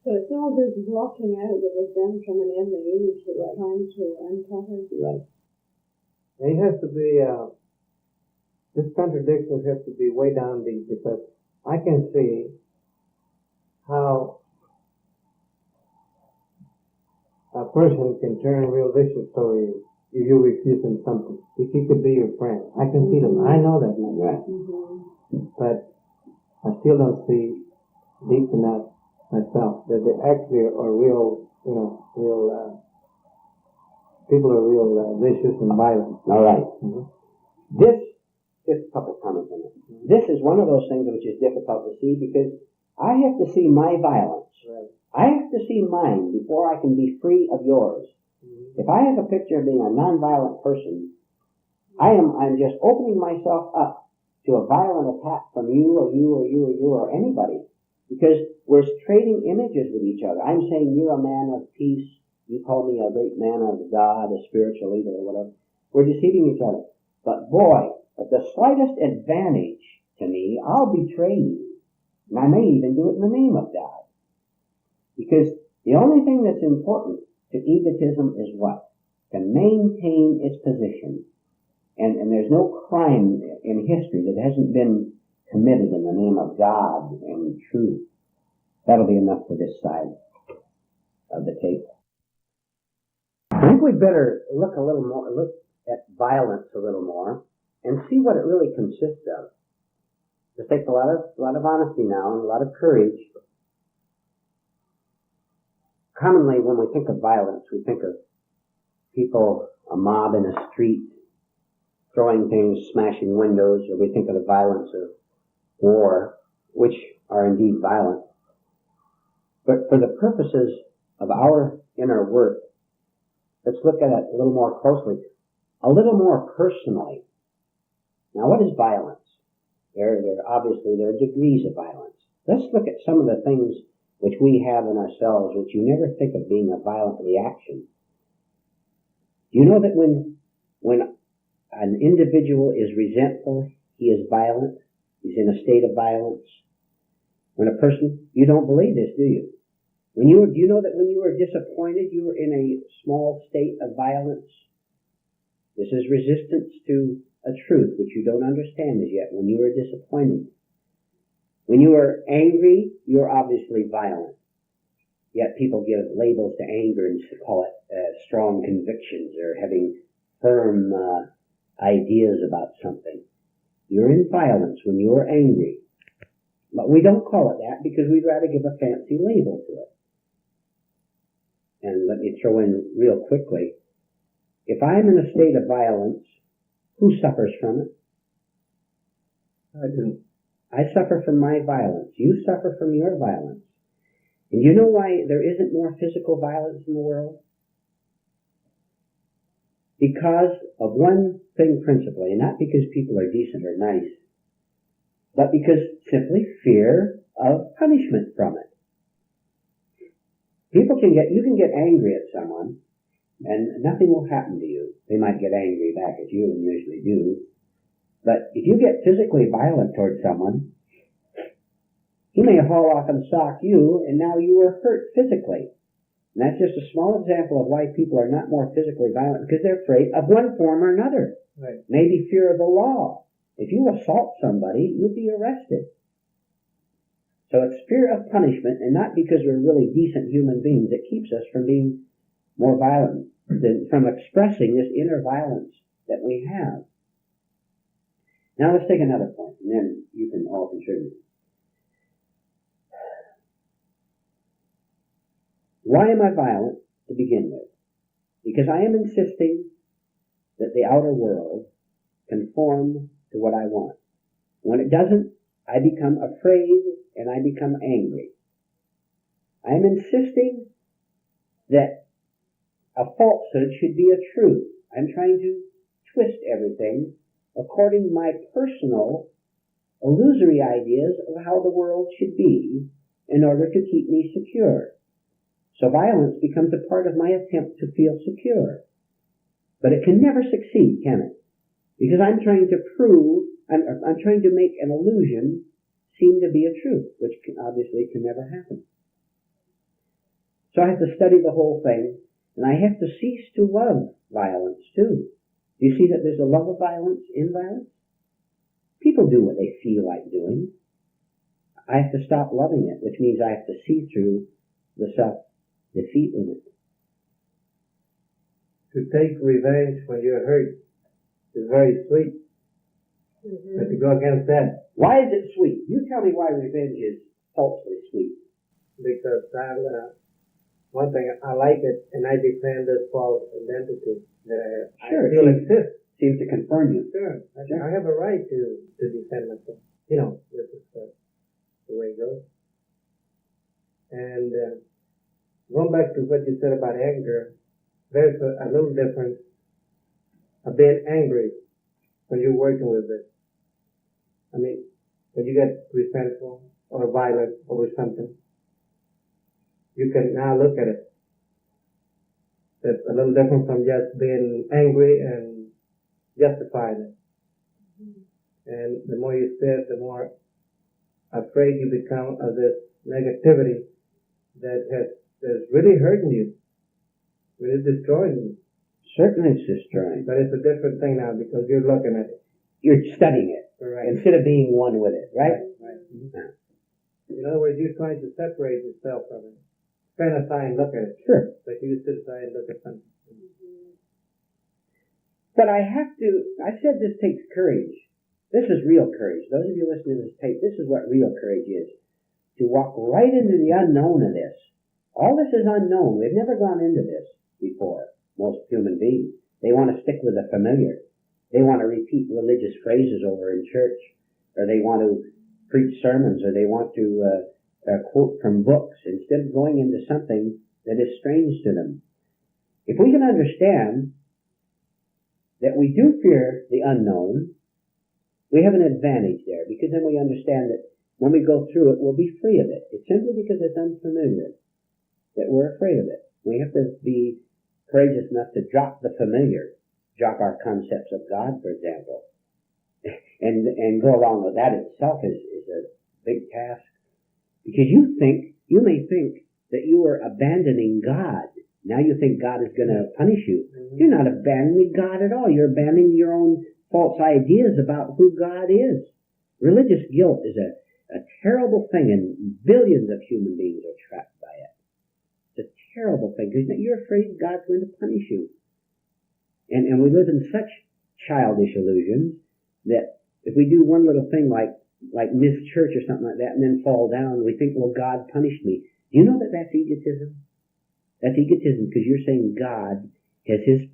So it's all this blocking out that was done from an early age that we're trying to uncover. Right. And it has to be, this contradiction has to be way down deep, because I can see how a person can turn real vicious toward you if you refuse him something. If he could be your friend. I can see them. I know that, my God. But I still don't see deep enough myself that they actually are real, people are real vicious and violent. All right. Mm-hmm. Just a couple comments on it. This is one of those things which is difficult to see, because I have to see my violence. Right. I have to see mine before I can be free of yours. Mm-hmm. If I have a picture of being a nonviolent person, I'm just opening myself up to a violent attack from you or you or you or you or anybody, because we're trading images with each other. I'm saying you're a man of peace. You call me a great man of God, a spiritual leader or whatever. We're deceiving each other. But boy, at the slightest advantage to me, I'll betray you. And I may even do it in the name of God. Because the only thing that's important to egotism is what? To maintain its position. And there's no crime in history that hasn't been committed in the name of God and truth. That'll be enough for this side of the table. I think we'd better look at violence a little more and see what it really consists of. This takes a lot of honesty now and a lot of courage. Commonly, when we think of violence, we think of people, a mob in a street, throwing things, smashing windows, or we think of the violence of war, which are indeed violent. But for the purposes of our inner work, let's look at it a little more closely, a little more personally. Now, what is violence? There are degrees of violence. Let's look at some of the things which we have in ourselves, which you never think of being a violent reaction. Do you know that when an individual is resentful, he is violent? He's in a state of violence. When a person, you don't believe this, do you? Do you know that when you were disappointed, you were in a small state of violence? This is resistance to a truth which you don't understand as yet. When you are disappointed, when you are angry, you're obviously violent. Yet people give labels to anger and call it strong convictions or having firm ideas about something. You're in violence when you are angry. But we don't call it that because we'd rather give a fancy label to it. And let me throw in real quickly, if I'm in a state of violence, who suffers from it? I do. I suffer from my violence. You suffer from your violence. And you know why there isn't more physical violence in the world? Because of one thing principally, and not because people are decent or nice, but because simply fear of punishment from it. You can get angry at someone, and nothing will happen to you. They might get angry back at you, and usually do. But if you get physically violent towards someone, he may haul off and sock you, and now you are hurt physically. And that's just a small example of why people are not more physically violent, because they're afraid of one form or another. Right. Maybe fear of the law. If you assault somebody, you'll be arrested. So it's fear of punishment, and not because we're really decent human beings, that keeps us from being more violent, from expressing this inner violence that we have. Now let's take another point, and then you can all contribute. Why am I violent to begin with? Because I am insisting that the outer world conform to what I want. When it doesn't, I become afraid and I become angry. I am insisting that a falsehood should be a truth. I'm trying to twist everything according to my personal illusory ideas of how the world should be in order to keep me secure. So violence becomes a part of my attempt to feel secure. But it can never succeed, can it? Because I'm trying to prove, I'm trying to make an illusion seem to be a truth, which obviously can never happen. So I have to study the whole thing, and I have to cease to love violence too. Do you see that there's a love of violence in violence? People do what they feel like doing. I have to stop loving it, which means I have to see through the self-defeat in it. To take revenge when you're hurt is very sweet. But to go against that, Why is it sweet? You tell me why revenge is falsely sweet. because one thing, I like it, and I defend this false identity that I have. Sure, I feel exists. Seems to confirm you. Sure. I have a right to defend myself. You know, this is the way it goes. And going back to what you said about anger, there's a little difference of being angry when you're working with it. I mean, when you get resentful or violent over something, you can now look at it. It's a little different from just being angry and justifying it. And the more you say it, the more afraid you become of this negativity that's really hurting you, really destroying you. Certainly it's destroying. But it's a different thing now because you're looking at it. You're studying it Correct. instead of being one with it, right? Right. Yeah. In other words, you're trying to separate yourself from it. Stand aside and look at it. Sure. Like you sit aside and look at something. But I said this takes courage. This is real courage. Those of you listening to this tape, this is what real courage is. To walk right into the unknown of this. All this is unknown. We've never gone into this before, most human beings. They want to stick with the familiar. They want to repeat religious phrases over in church, or they want to preach sermons, or they want to quote from books instead of going into something that is strange to them. If we can understand that we do fear the unknown, we have an advantage there, because then we understand that when we go through it, we'll be free of it. It's simply because it's unfamiliar that we're afraid of it. We have to be courageous enough to drop the familiar, drop our concepts of God, for example, and go along with that itself is a big task. Because you may think that you are abandoning God. Now you think God is going to punish you. Mm-hmm. You're not abandoning God at all. You're abandoning your own false ideas about who God is. Religious guilt is a terrible thing, and billions of human beings are trapped by it. It's a terrible thing, because you're afraid God's going to punish you. And we live in such childish illusions that if we do one little thing like miss church or something like that and then fall down, we think, well, God punished me. Do you know that that's egotism? That's egotism, because you're saying God has just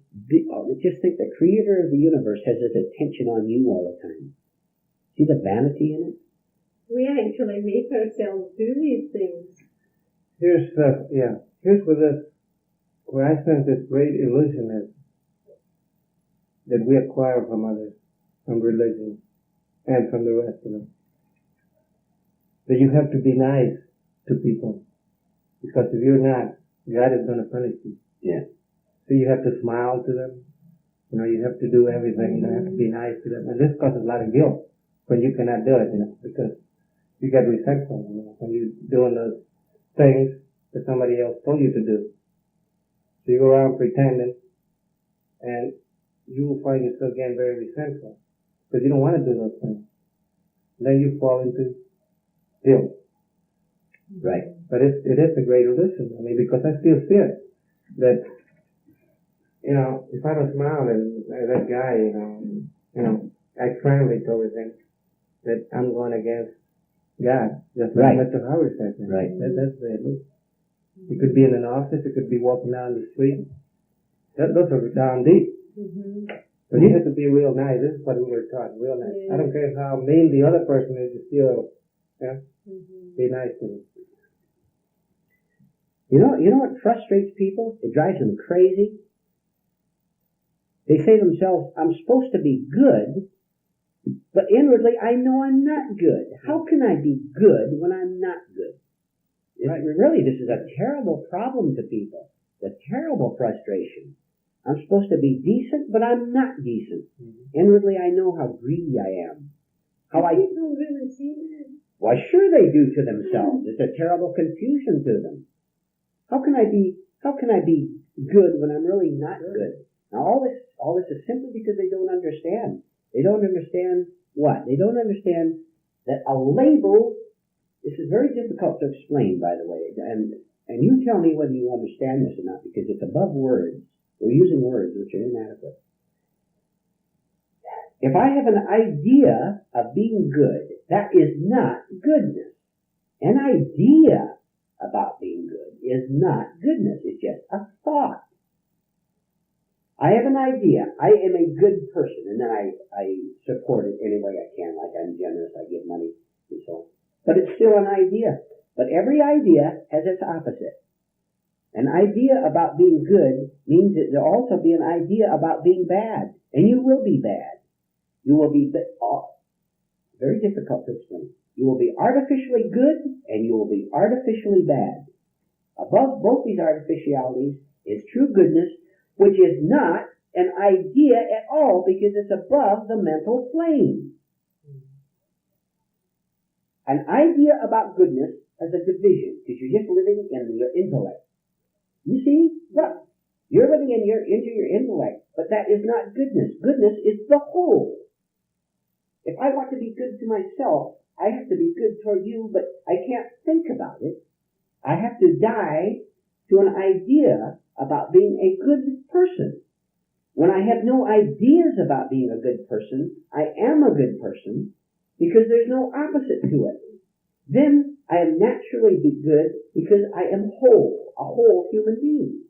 think the creator of the universe has his attention on you all the time. See the vanity in it? We actually make ourselves do these things. Here's where I sense this great illusion is that we acquire from others, from religion, and from the rest of them. That you have to be nice to people, because if you're not, God is going to punish you. Yeah. So you have to smile to them. You have to do everything. You have to be nice to them. And this causes a lot of guilt when you cannot do it, because you get resentful when you're doing those things that somebody else told you to do. So you go around pretending, and you will find yourself getting very resentful because you don't want to do those things. Then you fall into guilt. Right. But it is a great illusion. Because I still see it. That, if I don't smile and that guy, act friendly towards him, that I'm going against God. Just like Mr. Howard said. Right. That's the illusion. It could be in an office. It could be walking down the street. Those are down deep. Mm-hmm. But you have to be real nice. This is what we were taught. Real nice. Yeah. I don't care how mean the other person is. You still, be nice to them. You know what frustrates people? It drives them crazy. They say to themselves, I'm supposed to be good, but inwardly I know I'm not good. How can I be good when I'm not good? Right. Really, this is a terrible problem to people. A terrible frustration. I'm supposed to be decent, but I'm not decent. Inwardly I know how greedy I am. People really see that. Why, sure they do to themselves. It's a terrible confusion to them. How can I be good when I'm really not good? Now all this is simply because they don't understand. They don't understand what? They don't understand that a label, this is very difficult to explain, by the way, and you tell me whether you understand this or not, because it's above words. We're using words which are inadequate. If I have an idea of being good, that is not goodness. An idea about being good is not goodness. It's just a thought. I have an idea. I am a good person, and then I support it any way I can, like I'm generous, I give money, and so on. But it's still an idea. But every idea has its opposite. An idea about being good means that there'll also be an idea about being bad, and you will be bad. You will be very difficult to explain. You will be artificially good, and you will be artificially bad. Above both these artificialities is true goodness, which is not an idea at all because it's above the mental plane. An idea about goodness has a division because you're just living in your intellect. You see? Look, you're living into your intellect, but that is not goodness. Goodness is the whole. If I want to be good to myself, I have to be good toward you, but I can't think about it. I have to die to an idea about being a good person. When I have no ideas about being a good person, I am a good person because there's no opposite to it. Then I am naturally good because I am whole, a whole human being.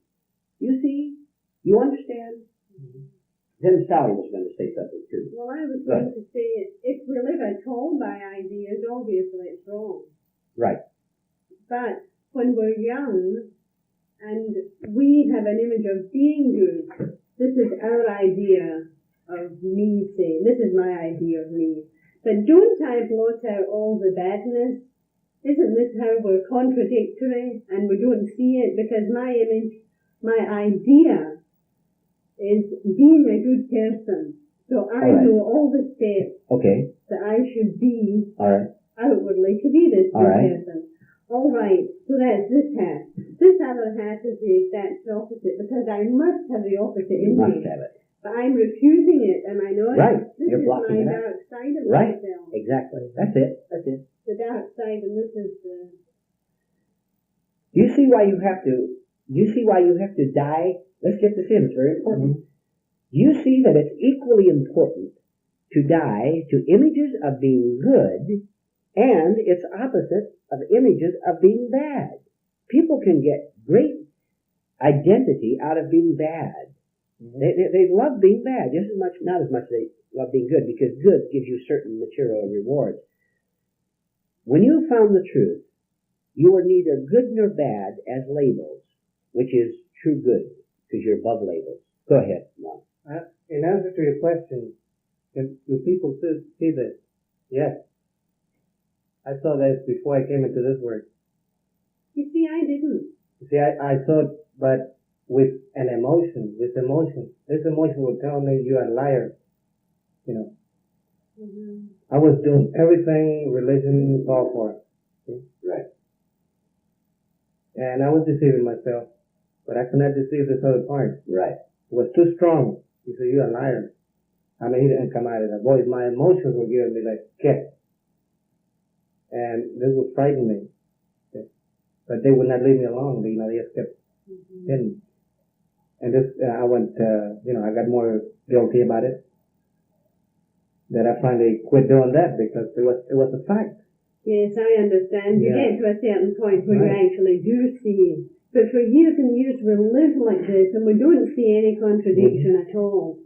You see? You understand? Mm-hmm. Then Sally was going to say something too. Well, I was going to say, if we live at all by ideas, obviously it's wrong. Right. But when we're young and we have an image of being good, this is our idea of me, say. This is my idea of me. But don't I blot out all the badness? Isn't this how we're contradictory and we don't see it? Because my image, my idea is being a good person. So I know all the steps that I should be outwardly to be this good person. All right, so that's this hat. This other hat is the exact opposite because I must have the opposite in me. You must have it. But I'm refusing it, and I know this You're is my dark side of myself. Exactly. That's it. The dark side, and this is the... You see why you have to die? Let's get this in. It's very important. Mm-hmm. You see that it's equally important to die to images of being good and its opposite of images of being bad. People can get great identity out of being bad. Mm-hmm. They love being bad just as much, not as much as they love being good, because good gives you certain material rewards. When you found the truth, you are neither good nor bad as labels, which is true good, because you're above labels. Go ahead, Mom. In answer to your question, do people see this? Yes. I saw this before I came into this work. You see, I didn't. You see, I saw it, but with an emotion, This emotion would tell me you're a liar. You know. Mm-hmm. I was doing everything religion called for. See? Right. And I was deceiving myself, but I could not deceive this other part. Right. It was too strong. He said, you're a liar. I mean, he didn't come out of that voice. My emotions were giving me like kick. And this would frighten me. But they would not leave me alone. They just kept hitting. And this, I went, I got more guilty about it. Then I finally quit doing that because it was a fact. Yes, I understand. You get to a certain point where you actually do see. But for years and years we live like this and we don't see any contradiction at all.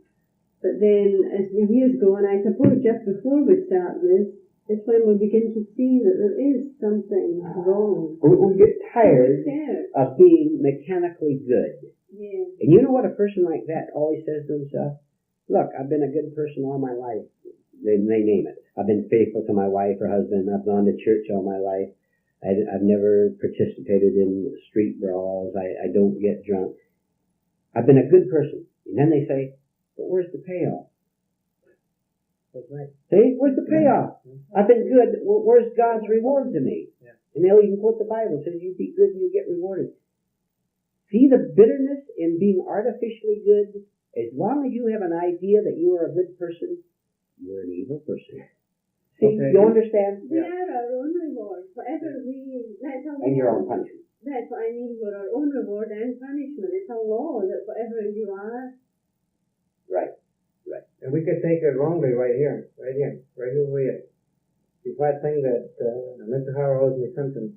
But then as the years go on, I suppose just before we start this, It's when we begin to see that there is something wrong. We get tired Scared. of being mechanically good. Yeah. And you know what a person like that always says to himself? Look, I've been a good person all my life. They name it. I've been faithful to my wife or husband. I've gone to church all my life. I've never participated in street brawls. I don't get drunk. I've been a good person. And then they say, but where's the payoff? That's right. See, where's the payoff? I've been good. Where's God's reward to me? Yeah. And they'll even quote the Bible. It says, you be good and you get rewarded. See the bitterness in being artificially good? As long as you have an idea that you are a good person, you're an evil person. See, Okay. you understand? We are our own reward. Whatever that's a law. And your own punishment. That's what I mean. We're our own reward and punishment. It's a law that whatever you are. Right. And we can take it wrongly right here where we are. If I think that Mr. Howard owes me something,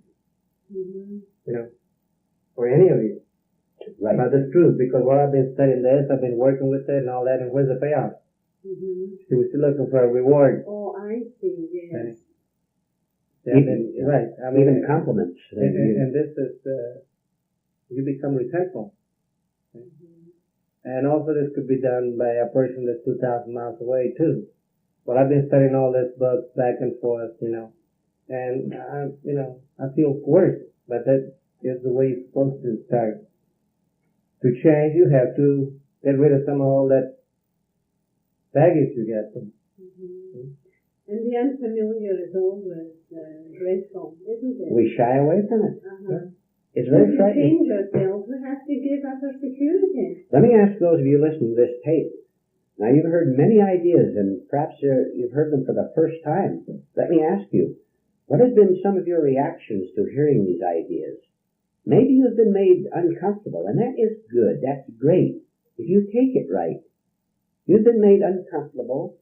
Mm-hmm. you know, or any of you. Right. But it's true, because while I've been studying this, I've been working with it and all that, and where's the payoff? Mm-hmm. So we're still looking for a reward. Oh, I see. Yes. Right. I mean, Even compliments. and this is, you become resentful. And also this could be done by a person that's 2,000 miles away too. But I've been studying all this books back and forth, you know, and I feel worse, but that is the way it's supposed to start. To change, you have to get rid of some of all that baggage you get. Mm-hmm. And the unfamiliar is always dreadful, isn't it? We shy away from it. Uh-huh. It's If very we frightening. change ourselves, we have to give up our security. Let me ask those of you listening to this tape. Now, you've heard many ideas, and perhaps you've heard them for the first time. Let me ask you, what has been some of your reactions to hearing these ideas? Maybe you've been made uncomfortable, and that is good. That's great. If you take it right, you've been made uncomfortable,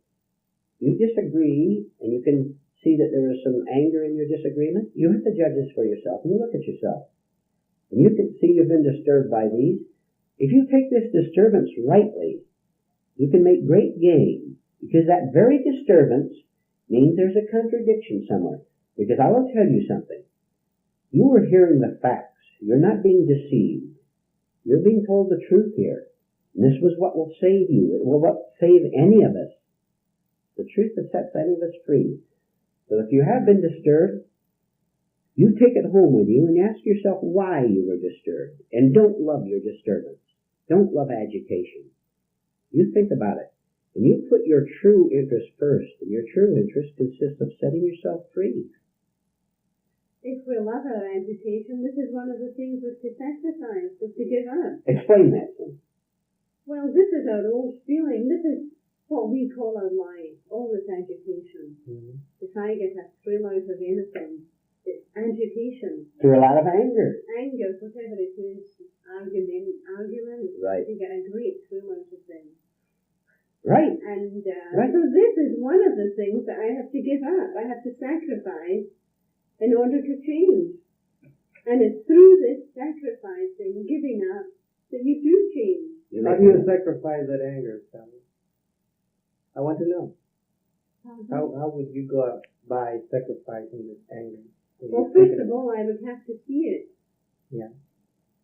you disagree, and you can see that there is some anger in your disagreement. You have to judge this for yourself, and you look at yourself. And you can see you've been disturbed by these. If you take this disturbance rightly, you can make great gain, because that very disturbance means there's a contradiction somewhere. Because I will tell you something. You are hearing the facts. You're not being deceived. You're being told the truth here. And this was what will save you. It will save any of us. The truth that sets any of us free. So if you have been disturbed, you take it home with you and ask yourself why you were disturbed. And don't love your disturbance. Don't love agitation. You think about it. And you put your true interest first. And your true interest consists of setting yourself free. If we love our agitation, this is one of the things we're to sacrifice, is to give up. Explain that to me. Well, this is our old feeling. This is what we call our life, all this agitation. Mm-hmm. If I get a thrill out of anything, it's agitation. Through a lot of anger. Anger, whatever it is, argument. Right. You get a great thrill out of things. Right. And Right. so this is one of the things that I have to give up. I have to sacrifice in order to change. And it's through this sacrificing, giving up, that you do change. How do you sacrifice that anger, Sally? I want to know. How would you go out by sacrificing this anger? Well, first of all, I would have to see it. Yeah.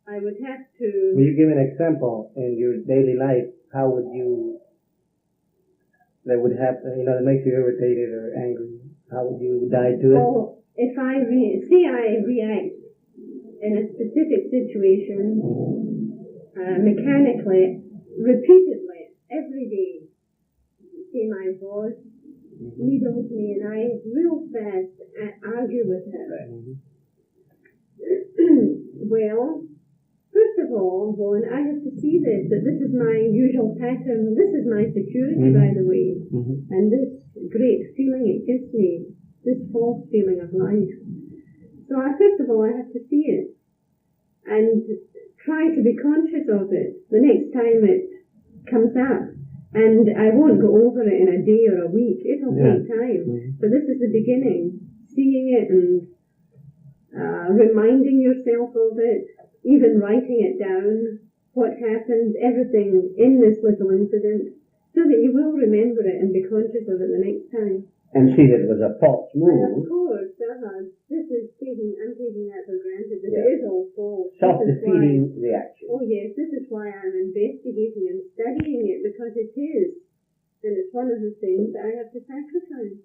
I would have to... Will you give an example in your daily life? How would you... that would happen, that makes you irritated or angry? How would you die to it? Well, if I react in a specific situation, mechanically, repeatedly, every day, see my boss needles me and I real fast argue with her. Well, first of all, Vaughn, I have to see this, that this is my usual pattern, this is my security, by the way, and this great feeling it gives me, this false feeling of life. So first of all, I have to see it and try to be conscious of it the next time it comes up. And I won't go over it in a day or a week. It'll take time. But this is the beginning. Seeing it and reminding yourself of it, even writing it down, what happened, everything in this little incident. So so that you will remember it and be conscious of it the next time. And see that it was a false And of move. course, this is I'm taking that for granted, that Yeah. it is all false. Self-defeating reaction. Oh yes, this is why I'm investigating and studying it, because it is. And it's one of the things that I have to sacrifice.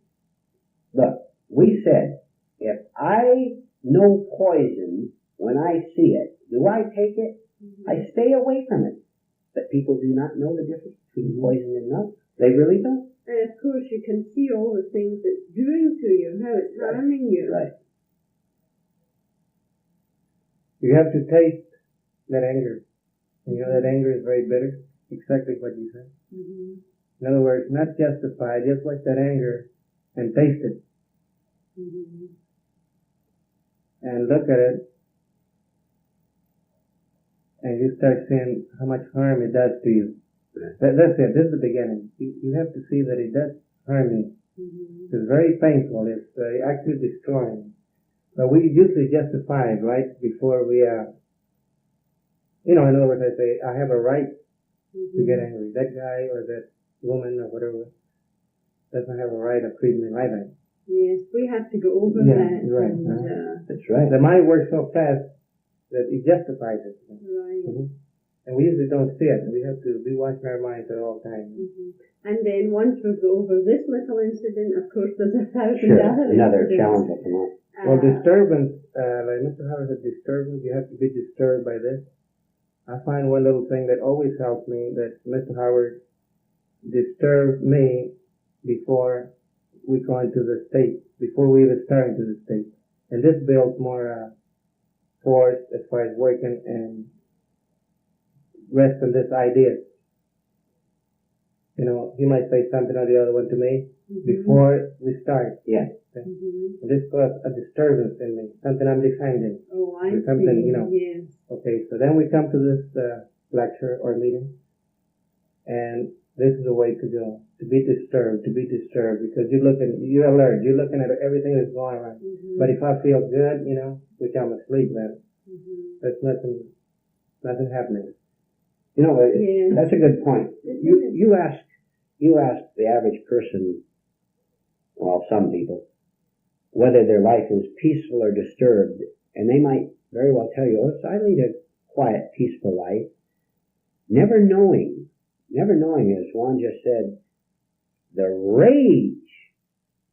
Look, we said, if I know poison when I see it, do I take it? Mm-hmm. I stay away from it. But people do not know the difference between poison and milk. They really don't. And of course you can see all the things it's doing to you, how it's harming you. Right. You have to taste that anger. And you know that anger is very bitter. Exactly what you said. Mm-hmm. In other words, not justify, just like that anger and taste it. Mm-hmm. And look at it. And you start seeing how much harm it does to you. That's it. This is the beginning. You have to see that it does harm you. Mm-hmm. It's very painful. It's actually destroying. But we usually justify it right before we, in other words, I say, I have a right to get angry. That guy or that woman or whatever doesn't have a right of treating me like that. Yes, we have to go over Yeah, that. right. And, That's right. The mind works so fast that it justifies it. right. Mm-hmm. And we usually don't see it. We have to be watching our minds at all times. Mm-hmm. And then once we go over this little incident, of course, there's 1,000 Sure. other Another incidents. challenge will come up. Well, disturbance, like Mr. Howard said, disturbance, you have to be disturbed by this. I find one little thing that always helps me, that Mr. Howard disturbed me before we go into the state, before we even start into the state. And this builds more force as far as working and rest on this idea. He might say something or the other one to me before we start. Yeah. Mm-hmm. This caused a disturbance in me, something I'm defending. Oh, I something, see. Yes. Okay, so then we come to this lecture or meeting, and this is the way to go. To be disturbed, because you're alert, you're looking at everything that's going on. Mm-hmm. But if I feel good, which I'm asleep then, there's nothing happening. That's a good point. You ask the average person, well, some people, whether their life is peaceful or disturbed, and they might very well tell you, I lead a quiet, peaceful life, never knowing, as Juan just said, the rage,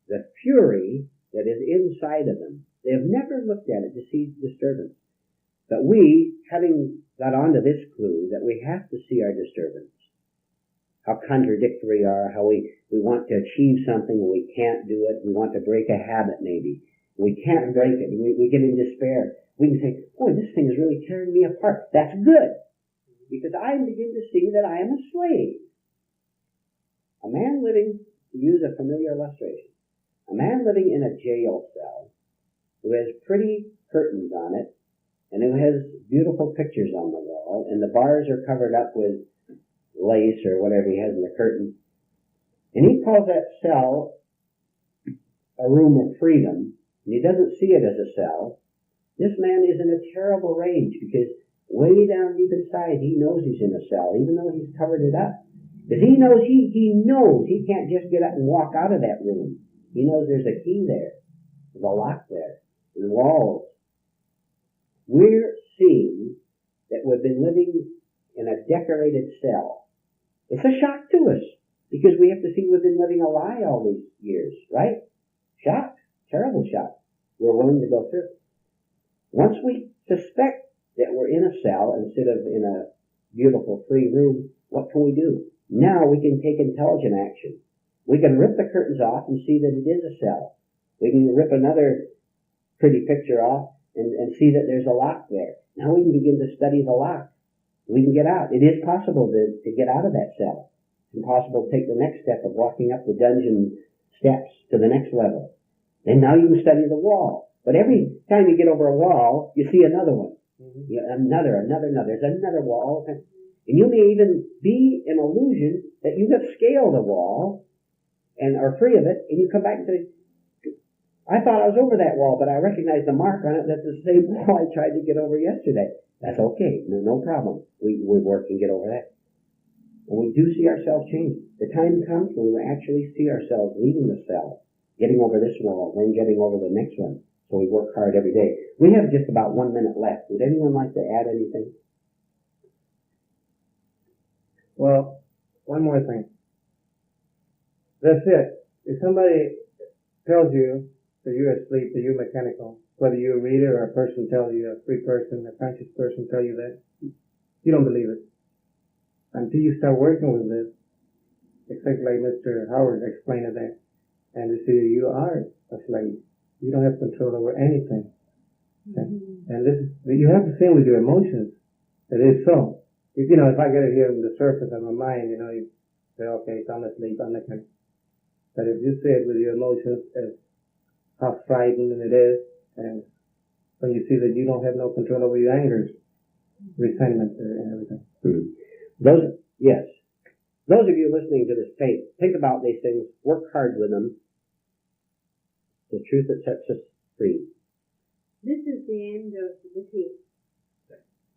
the fury that is inside of them. They have never looked at it to see disturbance. But we, having got onto this clue that we have to see our disturbance, how contradictory we are, how we want to achieve something and we can't do it, we want to break a habit maybe, we can't break it, we get in despair. We can say, boy, this thing is really tearing me apart. That's good, because I begin to see that I am a slave. A man living, to use a familiar illustration, a man living in a jail cell who has pretty curtains on it, and who has beautiful pictures on the wall, and the bars are covered up with lace or whatever he has in the curtain. And he calls that cell a room of freedom, and he doesn't see it as a cell. This man is in a terrible rage, because way down deep inside he knows he's in a cell, even though he's covered it up. Because he knows he can't just get up and walk out of that room. He knows there's a key there, there's a lock there, and walls. We're seeing that we've been living in a decorated cell. It's a shock to us, because we have to see we've been living a lie all these years, right? Shock, terrible shock. We're willing to go through. Once we suspect that we're in a cell instead of in a beautiful free room, what can we do? Now we can take intelligent action. We can rip the curtains off and see that it is a cell. We can rip another pretty picture off and see that there's a lock there. Now we can begin to study the lock. We can get out. It is possible to get out of that cell. It's impossible to take the next step of walking up the dungeon steps to the next level. And now you can study the wall. But every time you get over a wall, you see another one. Mm-hmm. Another. There's another wall all the time. And you may even be an illusion that you have scaled a wall and are free of it, and you come back and say, I thought I was over that wall, but I recognize the mark on it. That's the same wall I tried to get over yesterday. That's okay. No problem. We work and get over that. And we do see ourselves changing. The time comes when we actually see ourselves leaving the cell, getting over this wall, then getting over the next one. So we work hard every day. We have just about 1 minute left. Would anyone like to add anything? Well, one more thing. That's it. If somebody tells you that you're asleep, that you're mechanical, whether you're a reader or a person tells you, a free person, a conscious person tell you that, you don't believe it. Until you start working with this, exactly like Mr. Howard explained it there, and you see you are a slave. You don't have control over anything. Okay? And this is, you have to say with your emotions that it is so. If I get it here on the surface of my mind, you say, okay, I'm asleep, I'm not going. But if you say it with your emotions as how frightening it is, and when you see that you don't have no control over your angers, resentment, and everything. Those of you listening to this tape, think about these things, work hard with them. The truth that sets us free. This is the end of the tape.